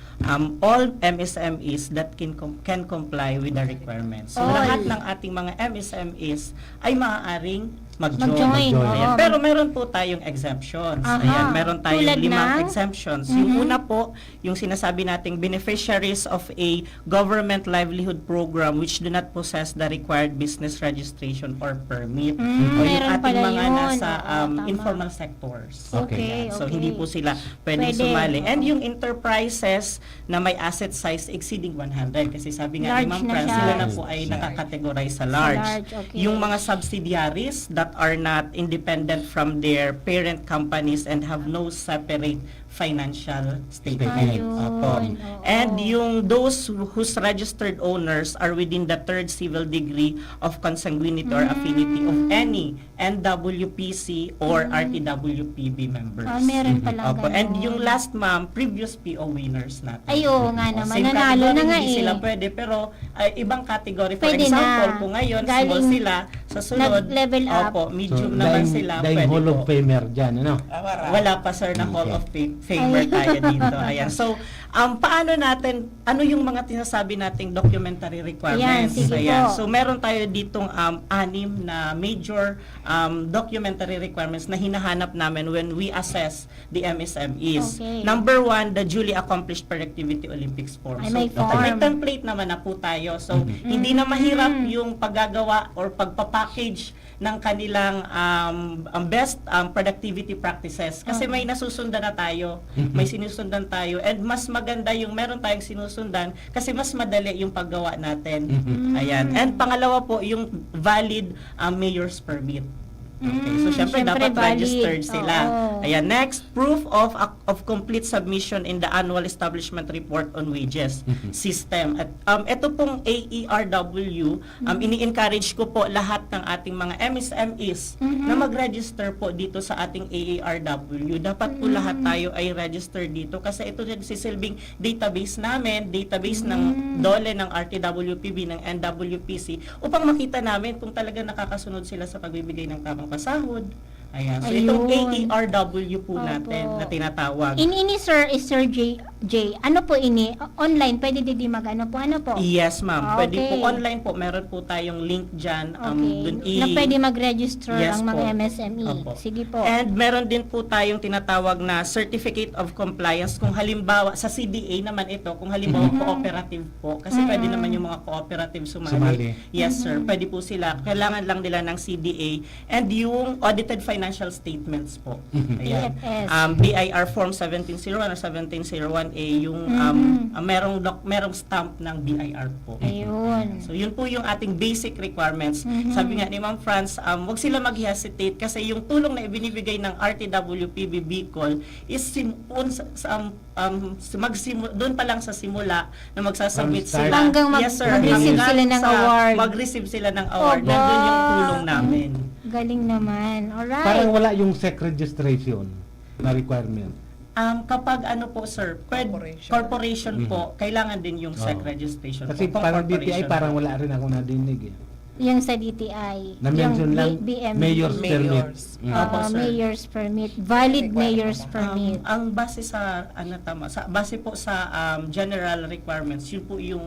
all MSMEs that can comply with the requirements. So, All. lahat ng ating mga MSMEs ay maaaring mag-join. Mag-join, Ayan. oo. Pero meron po tayong exemptions. Aha. Ayan, meron tayong Tulad 5 ng? exemptions. Yung una po, yung sinasabi nating beneficiaries of a government livelihood program which do not possess the required business registration or permit. O yung meron ating pala mga yun. nasa Oo, tama. informal sectors. Okay, Ayan. So, okay. hindi po sila pwedeng Pwede. sumali. And Oo. yung enterprises na may asset size exceeding 100. Kasi sabi nga ni Large Ma'am na Fran, siya. sila na po ay nakakategorize sa large. large, okay. Yung mga subsidiaries that are not independent from their parent companies and have no separate financial statement. Ayun, Opo. oo. And yung those whose registered owners are within the third civil degree of consanguinity or affinity of any NWPC or RTWPB members. Meron pala Opo. And yung last, ma'am, previous PO winners natin. Ayo nga naman, Same nanalo category, na nga hindi eh. sila pwede, pero ibang category. For Pwede example, na. kung ngayon, Galing- small sila, sa sunod, nag-level up. opo, medium naman sila, Daing pwede Hall of po. Famer dyan, ano? Wala pa sir na Hall of Famer tayo dito. Ayan. So, paano natin, ano yung mga tinasabi nating documentary requirements? Ayan, sige po. So, meron tayo ditong 6 na major documentary requirements na hinahanap namin when we assess the MSMEs. Okay. Number 1, the duly accomplished Productivity Olympics form. Ay, may So, form. may template naman na po tayo. So, hindi na mahirap yung paggagawa or pagpapackage ng kanilang best productivity practices. Kasi may nasusundan na tayo, may sinusundan tayo, and mas maganda yung meron tayong sinusundan kasi mas madali yung paggawa natin. Ayan. And pangalawa po, yung valid mayor's permit. Okay. So, syempre dapat valid. registered sila. Oo. Ayan. Next, proof of complete submission in the annual establishment report on wages system. At ito pong AERW, ini-encourage ko po lahat ng ating mga MSMEs na mag-register po dito sa ating AERW. Dapat po lahat tayo ay register dito kasi ito nagsisilbing database namin, database ng DOLE, ng RTWPB, ng NWPC upang makita namin kung talaga nakakasunod sila sa pagbibigay ng tamang pasahod, Ayan. So, Ayun. itong AERW po natin na tinatawag. Ini sir is Sir J. Ano po ini? Online, pwede din mag-ano po? Ano po? Yes, ma'am. Ah, Pwede okay. po online po. Meron po tayong link dyan. Dun Na pwede mag-register Yes ang mga po. MSME. Opo. Sige po. And meron din po tayong tinatawag na Certificate of Compliance. Kung halimbawa, sa CDA naman ito, kung halimbawa cooperative po. Kasi pwede naman yung mga cooperative sumali. Yes, sir. Pwede po sila. Kailangan lang nila ng CDA. And yung audited financial statements po. Ayan. DFS. BIR Form 1701 or 1701A, yung merong stamp ng BIR po. Ayun. So yun po yung ating basic requirements. Sabi nga ni Ma'am Franz, wag sila mag-hesitate kasi yung tulong na ibinibigay ng RTWPB Bicol is doon pa lang sa simula na magsasubmit From start. sila. Hanggang Yes, sir. mag-receive Hanggang sila ng sa award. Mag-receive sila ng award. Opo. Nandun yung tulong namin. Galing naman. Alright. Parang wala yung SEC registration na requirement. Kapag ano po sir, corporation po, kailangan din yung SEC registration Kasi po. Kung parang corporation DTI, parang po. wala rin ako nadinig eh. Yung sa DTI. Na-mention yung lang, BMD. mayor's permit. Opo, sir. Mayor's permit. Valid mayor's permit. Ang base sa base po sa general requirements, yun po yung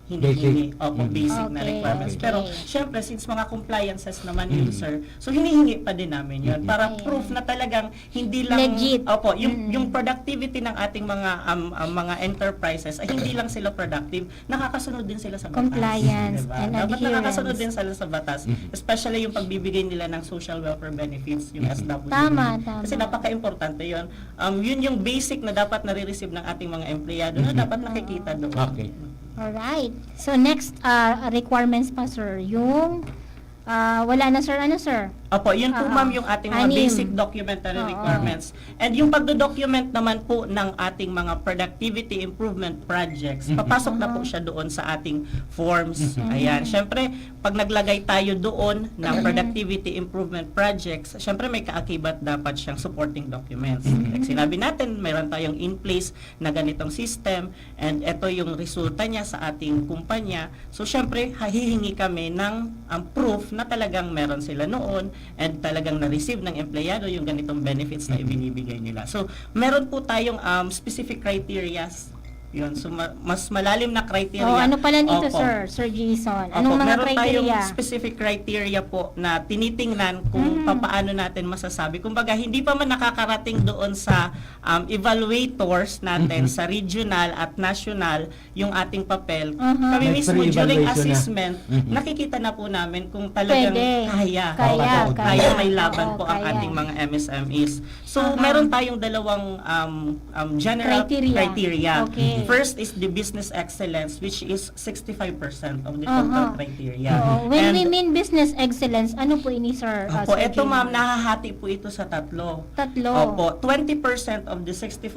hinihingi. Opo, basic na Okay, requirements. okay. Pero syempre since mga compliances naman yun, sir. So hinihingi pa din namin yun para proof na talagang hindi lang Legit. Opo, yung productivity ng ating mga enterprises ay hindi lang sila productive, nakakasunod din sila sa batas. Compliance Diba? and Dapat adherence. nakakasunod din sila sa batas, especially yung pagbibigay nila ng social welfare benefits, yung SWB. Tama. Kasi napaka-importante yun. Yun yung basic na dapat nare-receive ng ating mga empleyado na dapat nakikita doon. Okay. Alright. So next requirements pa sir, yung wala na sir, ano sir? Opo, yun po ma'am yung ating mga 6 basic documentary requirements. And yung pagdo-document naman po ng ating mga productivity improvement projects, papasok na po siya doon sa ating forms. Ayan, syempre, pag naglagay tayo doon ng productivity improvement projects, syempre may kaakibat dapat siyang supporting documents. Like sinabi natin, mayroon tayong in place na ganitong system and ito yung resulta niya sa ating kumpanya. So syempre, hihingi kami ng proof na talagang meron sila noon and talagang na-receive ng empleyado yung ganitong benefits na ibinibigay nila. So, meron po tayong specific criteria. Yun, so mas malalim na criteria. ano pala nito Opo. Sir Jason? Anong mga Meron tayong criteria? specific criteria po na tinitingnan kung paano natin masasabi. Kumbaga, hindi pa man nakakarating doon sa evaluators natin sa regional at national yung ating papel. Kami May mismo during pre-evaluation na. assessment, nakikita na po namin kung talagang Pwede. kaya Kaya. may laban po ang Oo, kaya. ating mga MSMEs. So, meron tayong dalawang general criteria. Okay. First is the business excellence, which is 65% of the total criteria. When And we mean business excellence, ano po ini sir? Opo, Sir ito Jay? ma'am, nahahati po ito sa tatlo. Tatlo. Opo, 20% of the 65%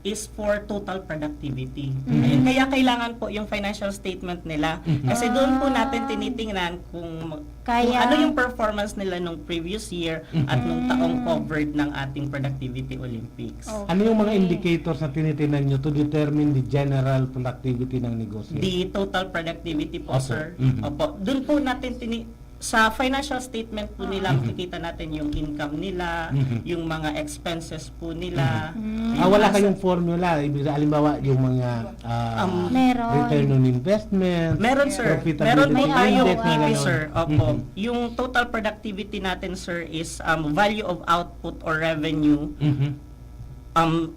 is for total productivity. Ayun, kaya kailangan po yung financial statement nila. Kasi doon po natin tinitingnan kung ano yung performance nila nung previous year at nung taong covered ng ating Productivity Olympics. Ano yung mga indicators na tinitingnan nyo to determine the general productivity ng negosyo? The total productivity po, Opo. sir. Opo. Doon po natin sa financial statement po nila, makikita natin yung income nila, yung mga expenses po nila. Wala kayong formula. Ibig halimbawa, yung mga Meron. return on investment, Meron, sir. profitability Meron po tayong index na TP, gano'n. sir. Opo. Yung total productivity natin, sir, is value of output or revenue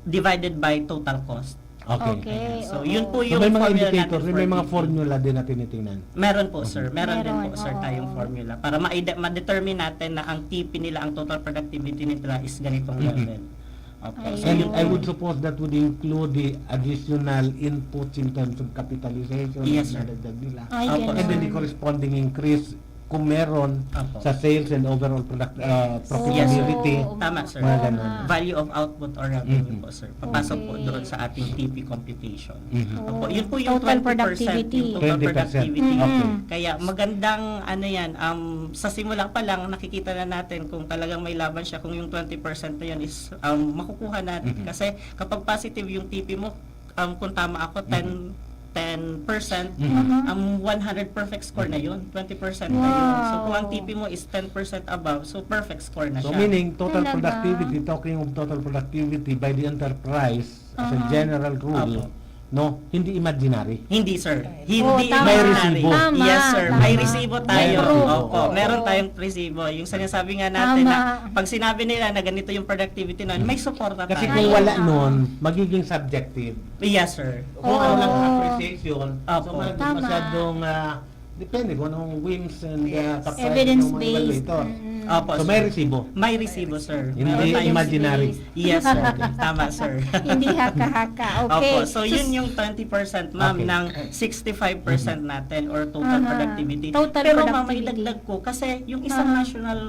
divided by total cost. Okay. So, yun po So, yung may mga formula indicators, natin may for mga TP. formula din na tinitingnan. Meron po, sir. Meron din po, sir, oo. tayong formula. Para ma-determine natin na ang TP nila, ang total productivity nila is ganitong level. Okay. So, And yun I po. would suppose that would include the additional inputs in terms of capitalization Yes, sir. na dagdag nila. Ay, Opo, And then the corresponding increase kung meron Opo. sa sales and overall profitability. Tama, sir. Mga ganun. Value of output or revenue po, sir. Papasok po doon sa ating TP computation. Opo, yun po yung Total 20%, productivity. yung total 20%. productivity. Okay. Kaya magandang sa simula pa lang nakikita na natin kung talagang may laban siya, kung yung 20% na yun is makukuha natin. Kasi kapag positive yung TP mo, kung tama ako, 10%, 100 perfect score na yun. 20% na yun. So kung ang TP mo is 10% above, so perfect score na So siya. meaning total Talaga? productivity, talking of total productivity by the enterprise as a general rule, no, hindi imaginary. Hindi, sir. Oo, Hindi tama. May imaginary. resibo. Tama, Yes, sir. May tama. resibo tayo. Meron. Opo, Oo. meron tayong resibo. Yung sinasabi nga natin Tama. na pag sinabi nila na ganito yung productivity nun, may suporta Kasi tayo. kung Ayun. wala nun, magiging subjective. Yes, sir. Kung Oo. walang appreciation, so Opo. Tama. masyadong, depende kung anong whims and kapay Evidence-based. evaluator. Opo, So sir. may resibo. May resibo, sir. Hindi Meron tayong- imaginary. Yes, sir. Tama, sir. Hindi haka-haka. Okay. Opo, so yun yung 20% ma'am Okay. ng 65% natin or total Aha. productivity. Total Pero ma'am, productivity. maidagdag ko kasi yung isang Aha. national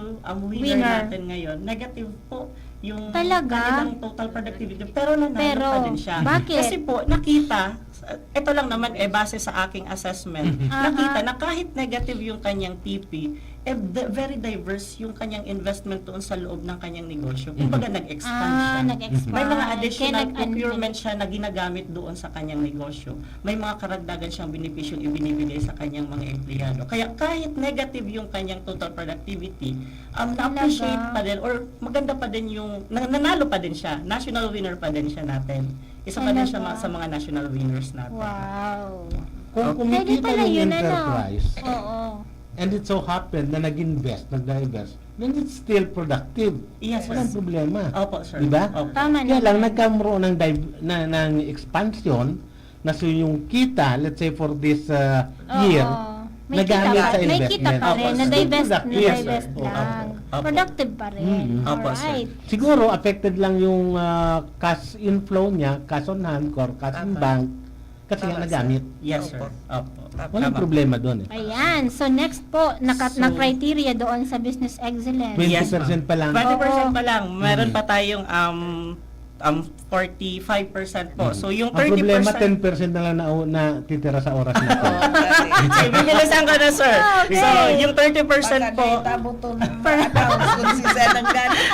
winner Winner. natin ngayon, negative po yung Talaga? kanilang total productivity. Pero nanalo Pero, pa din siya. bakit? Kasi po, nakita, ito lang naman base sa aking assessment, nakita na kahit negative yung kanyang TP, very diverse yung kanyang investment doon sa loob ng kanyang negosyo. Kumbaga nag-expand siya. Nag-expand. May mga Kaya additional nag- procurement siya na ginagamit doon sa kanyang negosyo. May mga karagdagan siyang benepisyo ibinibigay sa kanyang mga empleyado. Kaya kahit negative yung kanyang total productivity, na-appreciate pa din or maganda pa din yung, nanalo pa din siya. National winner pa din siya natin. Isa pa din siya Talaga? sa mga national winners natin. Wow. Kung Pwede kumikita pala yung yun, enterprise, Oo. and it so happened na nag-invest, nag-divest, then it's still productive. Yes, sir. Walang problema. Opo, sir. Diba? Opo. Tama Kaya lang naman. nagkaroon ng expansion na so yung kita, let's say for this year, May kita nagamit pa, sa may investment. kita pa rin, Opo, na-divest, Productive. Yes, sir. na-divest Opo. lang. Opo. Productive pa rin. Opo, sir. Alright. Siguro affected lang yung cash inflow niya, cash on hand or cash in Tama. bank kasi nga Tama, nagamit. Yes, sir. Opo. Walang Tama. problema doon eh. Ayan. So next po, na criteria doon sa business excellence. 20% pa lang. 20% pa lang. Meron pa tayong 45% po. So yung Ang problema, 30%. 10% na lang na titira sa oras na to. Sige, bibilisan ko na, sir. Okay. So yung 30% po,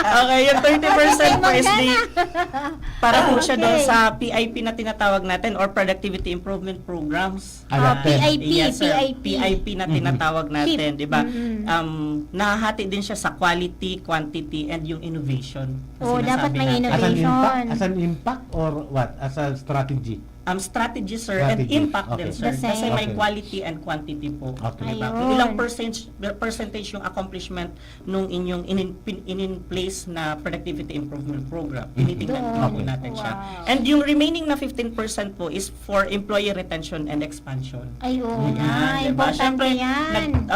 okay, yung 30% po is the, para po siya doon sa PIP na tinatawag natin or Productivity Improvement Programs. PIP, Yes, sir. PIP. PIP na tinatawag natin, di ba? Mm-hmm. Nahati din siya sa quality, quantity, and yung innovation. na Oh, dapat sinasabi may natin. innovation. As an impact or what? As a strategy? Strategy, sir, Strategy. and impact Okay. din, sir. The same. Kasi may Okay. quality and quantity po. Okay. Diba? Ayun. Kung ilang percentage yung accomplishment nung inyong in place na productivity improvement program. Tinitingnan po Doon. natin siya. Wow. And yung remaining na 15% po is for employee retention and expansion. Ayun. Ayan, diba? Importante Siyempre, yan.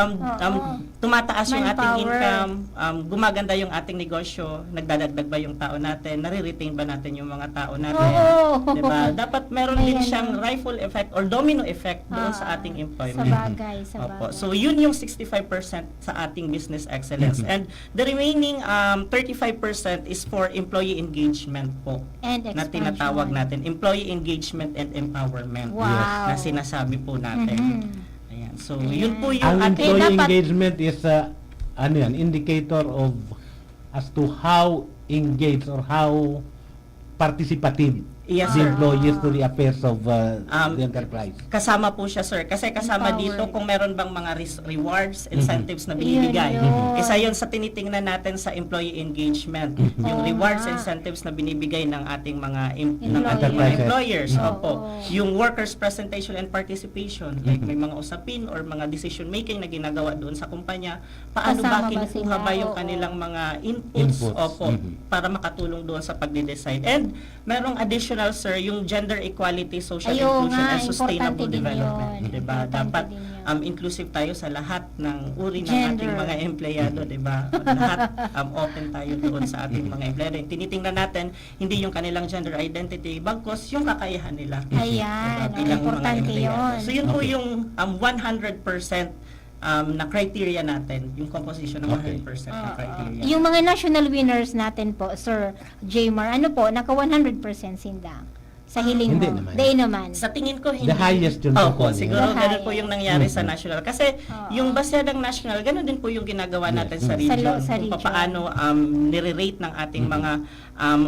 tumataas yung ating Manpower. income, gumaganda yung ating negosyo, nagdadagdag ba yung tao natin, nare-retain ba natin yung mga tao natin. Oo. Diba? Dapat meron din Ayan, siyang no? rifle effect or domino effect doon sa ating Sa employment. bagay, sa Opo. bagay. So yun yung 65% sa ating business excellence. And the remaining 35% is for employee engagement po. And Na expansion. tinatawag natin, employee engagement and empowerment. Wow. Na sinasabi po natin. Mhm. Ayan. So yun po yung Ang ating employee dapat- engagement is indicator of as to how engaged or how participative Yes, the sir. employees to the affairs of the enterprise. Kasama po siya, sir. Kasi kasama Empower. dito kung meron bang mga rewards, incentives na binibigay. Yun. Isa yun sa tinitingnan natin sa employee engagement. Yung Oo rewards, nga. incentives na binibigay ng ating mga Employers. employers. Oo. Opo. Yung workers' presentation and participation. Like may mga usapin or mga decision making na ginagawa doon sa kumpanya. Paano Kasama ba ba kinukuha sila? ba yung Oo. kanilang mga inputs? Inputs. Opo. Para makatulong doon sa pagde-decide. And merong additional, sir, yung gender equality, social Ayun inclusion, nga, and sustainable importante din development. yun. Diba? Importante Dapat din yun. inclusive tayo sa lahat ng uri ng Gender. ating mga empleyado, diba? Lahat open tayo doon sa ating mga empleyado. Tinitingnan natin hindi yung kanilang gender identity, bagkos yung kakayahan nila. Ayan. Diba? Bilang mga Importante empleyado. yun. So yun po yung 100% na criteria natin, yung composition ng 100% na criteria. Yung mga national winners natin po, Sir Jaymar, ano po, naka 100% sindang. Sa hiling Hindi mo? naman. Hindi naman. Sa tingin ko, hindi. The highest yun po, Opo, Connie. siguro The ganun po highest. yung nangyari sa national. Kasi yung baseadang national, ganun din po yung ginagawa natin sa region. Sa Kung region. paano nire-rate ng ating mga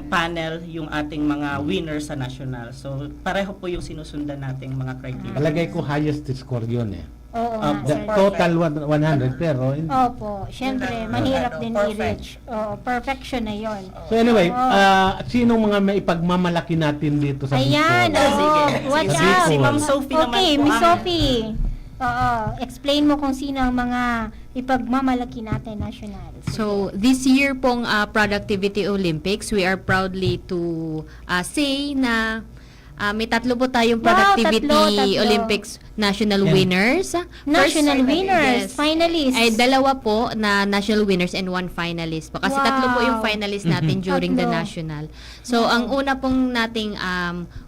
panel yung ating mga winners sa national. So, pareho po yung sinusundan nating mga criteria. Palagay ko highest score yun eh. Oo nga, The sir. total 100 pero Opo, syempre, mahirap din perfect. i-reach. Oo, perfection na yon. so anyway, Oo. sinong mga maipagmamalaki natin dito sa Ayan, Bicol? oo. Watch Sa out. Si Bicol. Ma'am Sophie naman Okay, po. Miss Sophie. Oo, explain mo kung sino ang mga ipagmamalaki natin national. So, this year pong Productivity Olympics, we are proudly to say na may tatlo po tayong Wow, Productivity tatlo. Olympics national Yeah. winners. National First, winners, yes. finalists. Ay dalawa po na national winners and 1 finalist po. Kasi Wow. tatlo po yung finalist natin during the Tatlo. national. So, ang una pong nating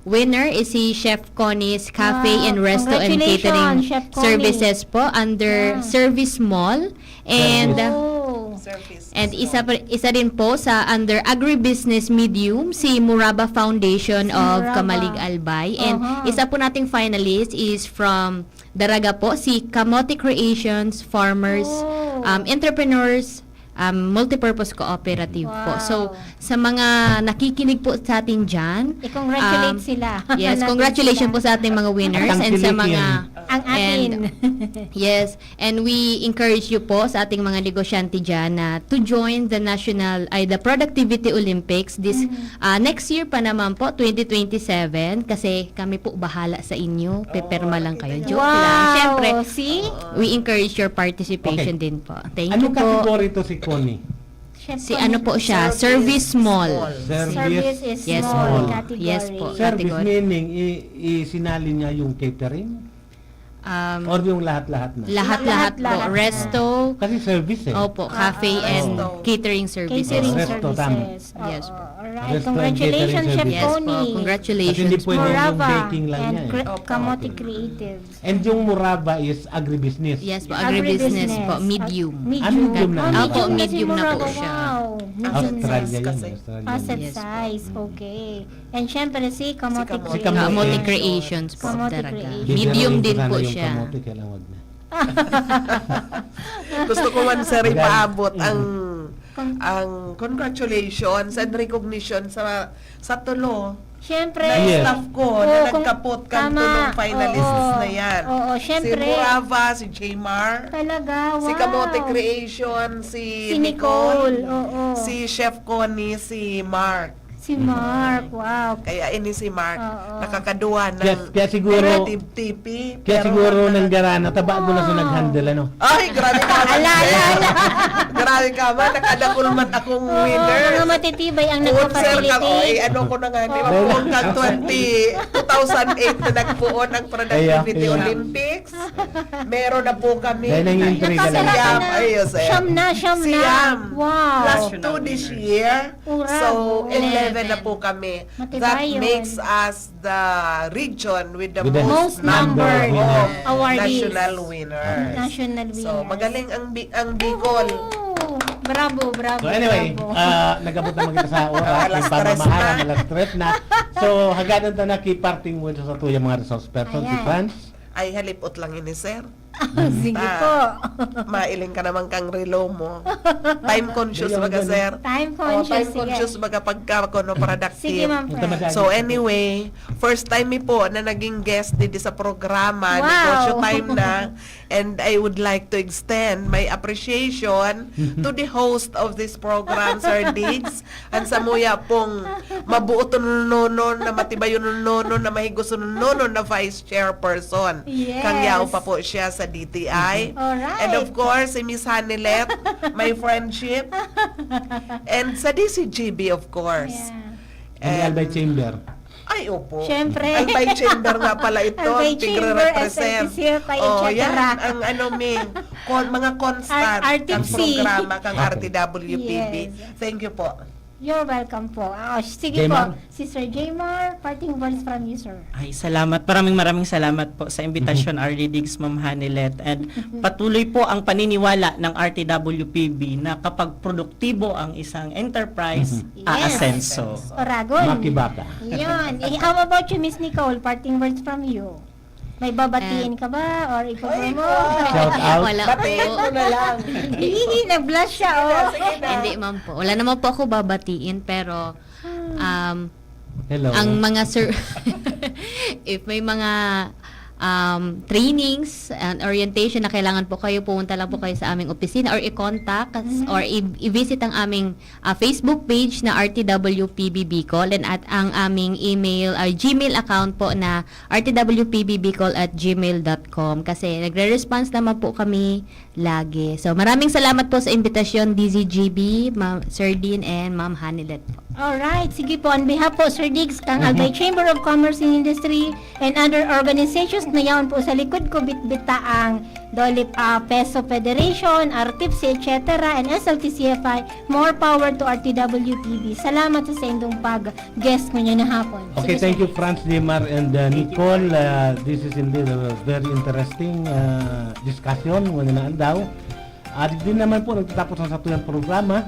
winner is si Chef Connie's Cafe Wow. and Resto and Congratulations, Catering Chef Connie. Services po under Wow. Service Mall. And Oh. Service. And isa din po sa under agribusiness medium si Muraba Foundation of Muraba. Kamalig Albay. And Aha. isa po nating finalist is from Daraga po, si Kamote Creations Farmers Oh. Entrepreneurs Multipurpose Cooperative po. Wow. So, sa mga nakikinig po sa atin dyan, I-congratulate sila. yes, Natin congratulations sila. po sa ating mga winners Ang and sa tilikin. mga Ang atin. yes, and we encourage you po sa ating mga negosyante dyan na to join the the Productivity Olympics this next year pa naman po, 2027, kasi kami po bahala sa inyo. Peperma lang kayo. Joke lang. Wow. Siyempre, See? we encourage your participation din po. Thank you Anong po. category to si Connie? Chef Si Connie. ano po siya? Service Mall. Service is Yes small po. category. Yes po. Service Category. meaning isinali niya yung catering or yung lahat-lahat na? Lahat-lahat po. Lahat-lahat. Resto, Kasi service eh. opo, cafe and Resto. catering services. Catering Resto, tama. services. Yes Oo, po. alright. Resto and Congratulations, catering Chef services. Yes po. Connie. Kasi hindi Congratulations. pwede yung Muraba baking lang and niya eh. Kamote Creatives. And yung Muraba is agribusiness. Yes po, agribusiness po, medium. medium na? Opo, na medium na po siya. Wow. Medium Australia size. yun. kasi. Australia. Asset Yes po. size. Okay. And syempre si Kamote Si Kamote. Creatives. Kamote Creations po Kamote talaga. Creations. Medium Bibirahin ko din sana po yung siya. kamote, kailangan wag na. Gusto ko man sir ipaabot Mm. ang congratulations and recognition sa tulo Syempre. na Yes. staff ko Oo, na kung- nagkapot kang tama. tulong finalists Oo. na yan. Oo, Si syempre. Murava, si Jmar, Talaga, wow. si Kamote Creation, si Si Nicole, Nicole, oo. si Chef Connie, si Mark. Si Mark, wow. Kaya ini si Mark, Oo. nakakaduwa ng Kaya siguro- creative TV. Kaya pero siguro wala- ng garana, taba ko na siya nag-handle ano. Ay, grabe ka man. Ala, ala, ala. Grabe ka man, nakadakulmat akong winner. Mga matitibay ang Puon, sir, kang, oy, nagpa-facilitate. ano ko na nga, di ba, puon kang 2008 na nagpuon ang Productivity Kaya. Olympics. Meron na po kami. Dahil nangintriga lang. Siyam, ayos eh. Siyam na. Siyam. Wow. Plus 2 this year. Ura, So, wow. 11 na po kami. Matibay That yun. makes us the region with the With the most most number number of awardees. national winners. National winners. So, magaling ang Bicol. Oh, bravo, bravo. So anyway, bravo. nagabot naman kita sa oras, Alas yung pamamahalan, tres na. alas tres na. So, hagadan ta na kiparting mo sa tuya mga resource person, si Ayan. Franz. Ay, halipot lang ini, sir. Sige po. Mailing ka naman kang relo mo. Time conscious Ayun, baga, ganun. sir. Time Oh, conscious. time sige. conscious baga pagka Sige, productive. ma'am Fred. So anyway, first time mi po na naging guest dito sa programa, Wow. Negosyo Time na, and I would like to extend my appreciation to the host of this program, Sir Diggs, and sa muya pong mabuo to nono, na matibay yun nono, na mahigos nono na vice chairperson. Yes. Kangyaw pa po siya sa DTI. Alright. And of course, si Miss Hanilet, my friendship. And sa DCGB, of course. Yeah. And the Albay Chamber. Ay, opo. Siyempre. Albay Chamber nga pala ito. Albay Chamber, Tigre-represent. SLTC, Oh, etc. yan. Ang ano, Ming. Mga constant. Kang RTC. programa, kang RTWPB. Yes. Thank you po. You're welcome po. Sige Jaymar? po, Sister Jaymar, parting words from you, sir. Ay, salamat. Maraming salamat po sa imbitasyon, RD Diggs, Ma'am Hanilet. And patuloy po ang paniniwala ng RTWPB na kapag produktibo ang isang enterprise, aasenso. Oragon. Makibaka. Yun. How about you, Miss Nicole? Parting words from you. May babatiin ka ba? Or ipo-promote? Shout out. Wala Batiin po. ko na lang. Hihi, nag-blush siya, oh. Hindi, ma'am po. Wala naman po ako babatiin, pero Hello. ang mga if may mga trainings and orientation na kailangan po kayo, pumunta lang po kayo sa aming opisina or i-contact or i-visit ang aming Facebook page na RTWPB Bicol and at ang aming email or Gmail account po na rtwpbbicol@gmail.com kasi nagre-response naman po kami lagi. So maraming salamat po sa imbitasyon DZGB, Ma'am Sir Dean and Ma'am Hanilet po. Alright, sige po. On behalf po, Sir Diggs, kang Albay Chamber of Commerce and Industry and other organizations na yaon po sa likod ko, bitbita ang Dolip Peso Federation, RTIPSI, etc. and SLTCFI. More power to RTWPB. Salamat sa indong pag-guest mo niya na hapon. Okay, thank you Franz, Jaymar, and Nicole. This is indeed a very interesting discussion. Wala na daw. At din naman po, nagtatapos ang satuyang programa.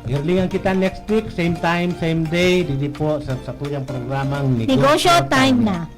Hirlingan kita next week, same time, same day, dito po sa satuyang programang Negosyo time na.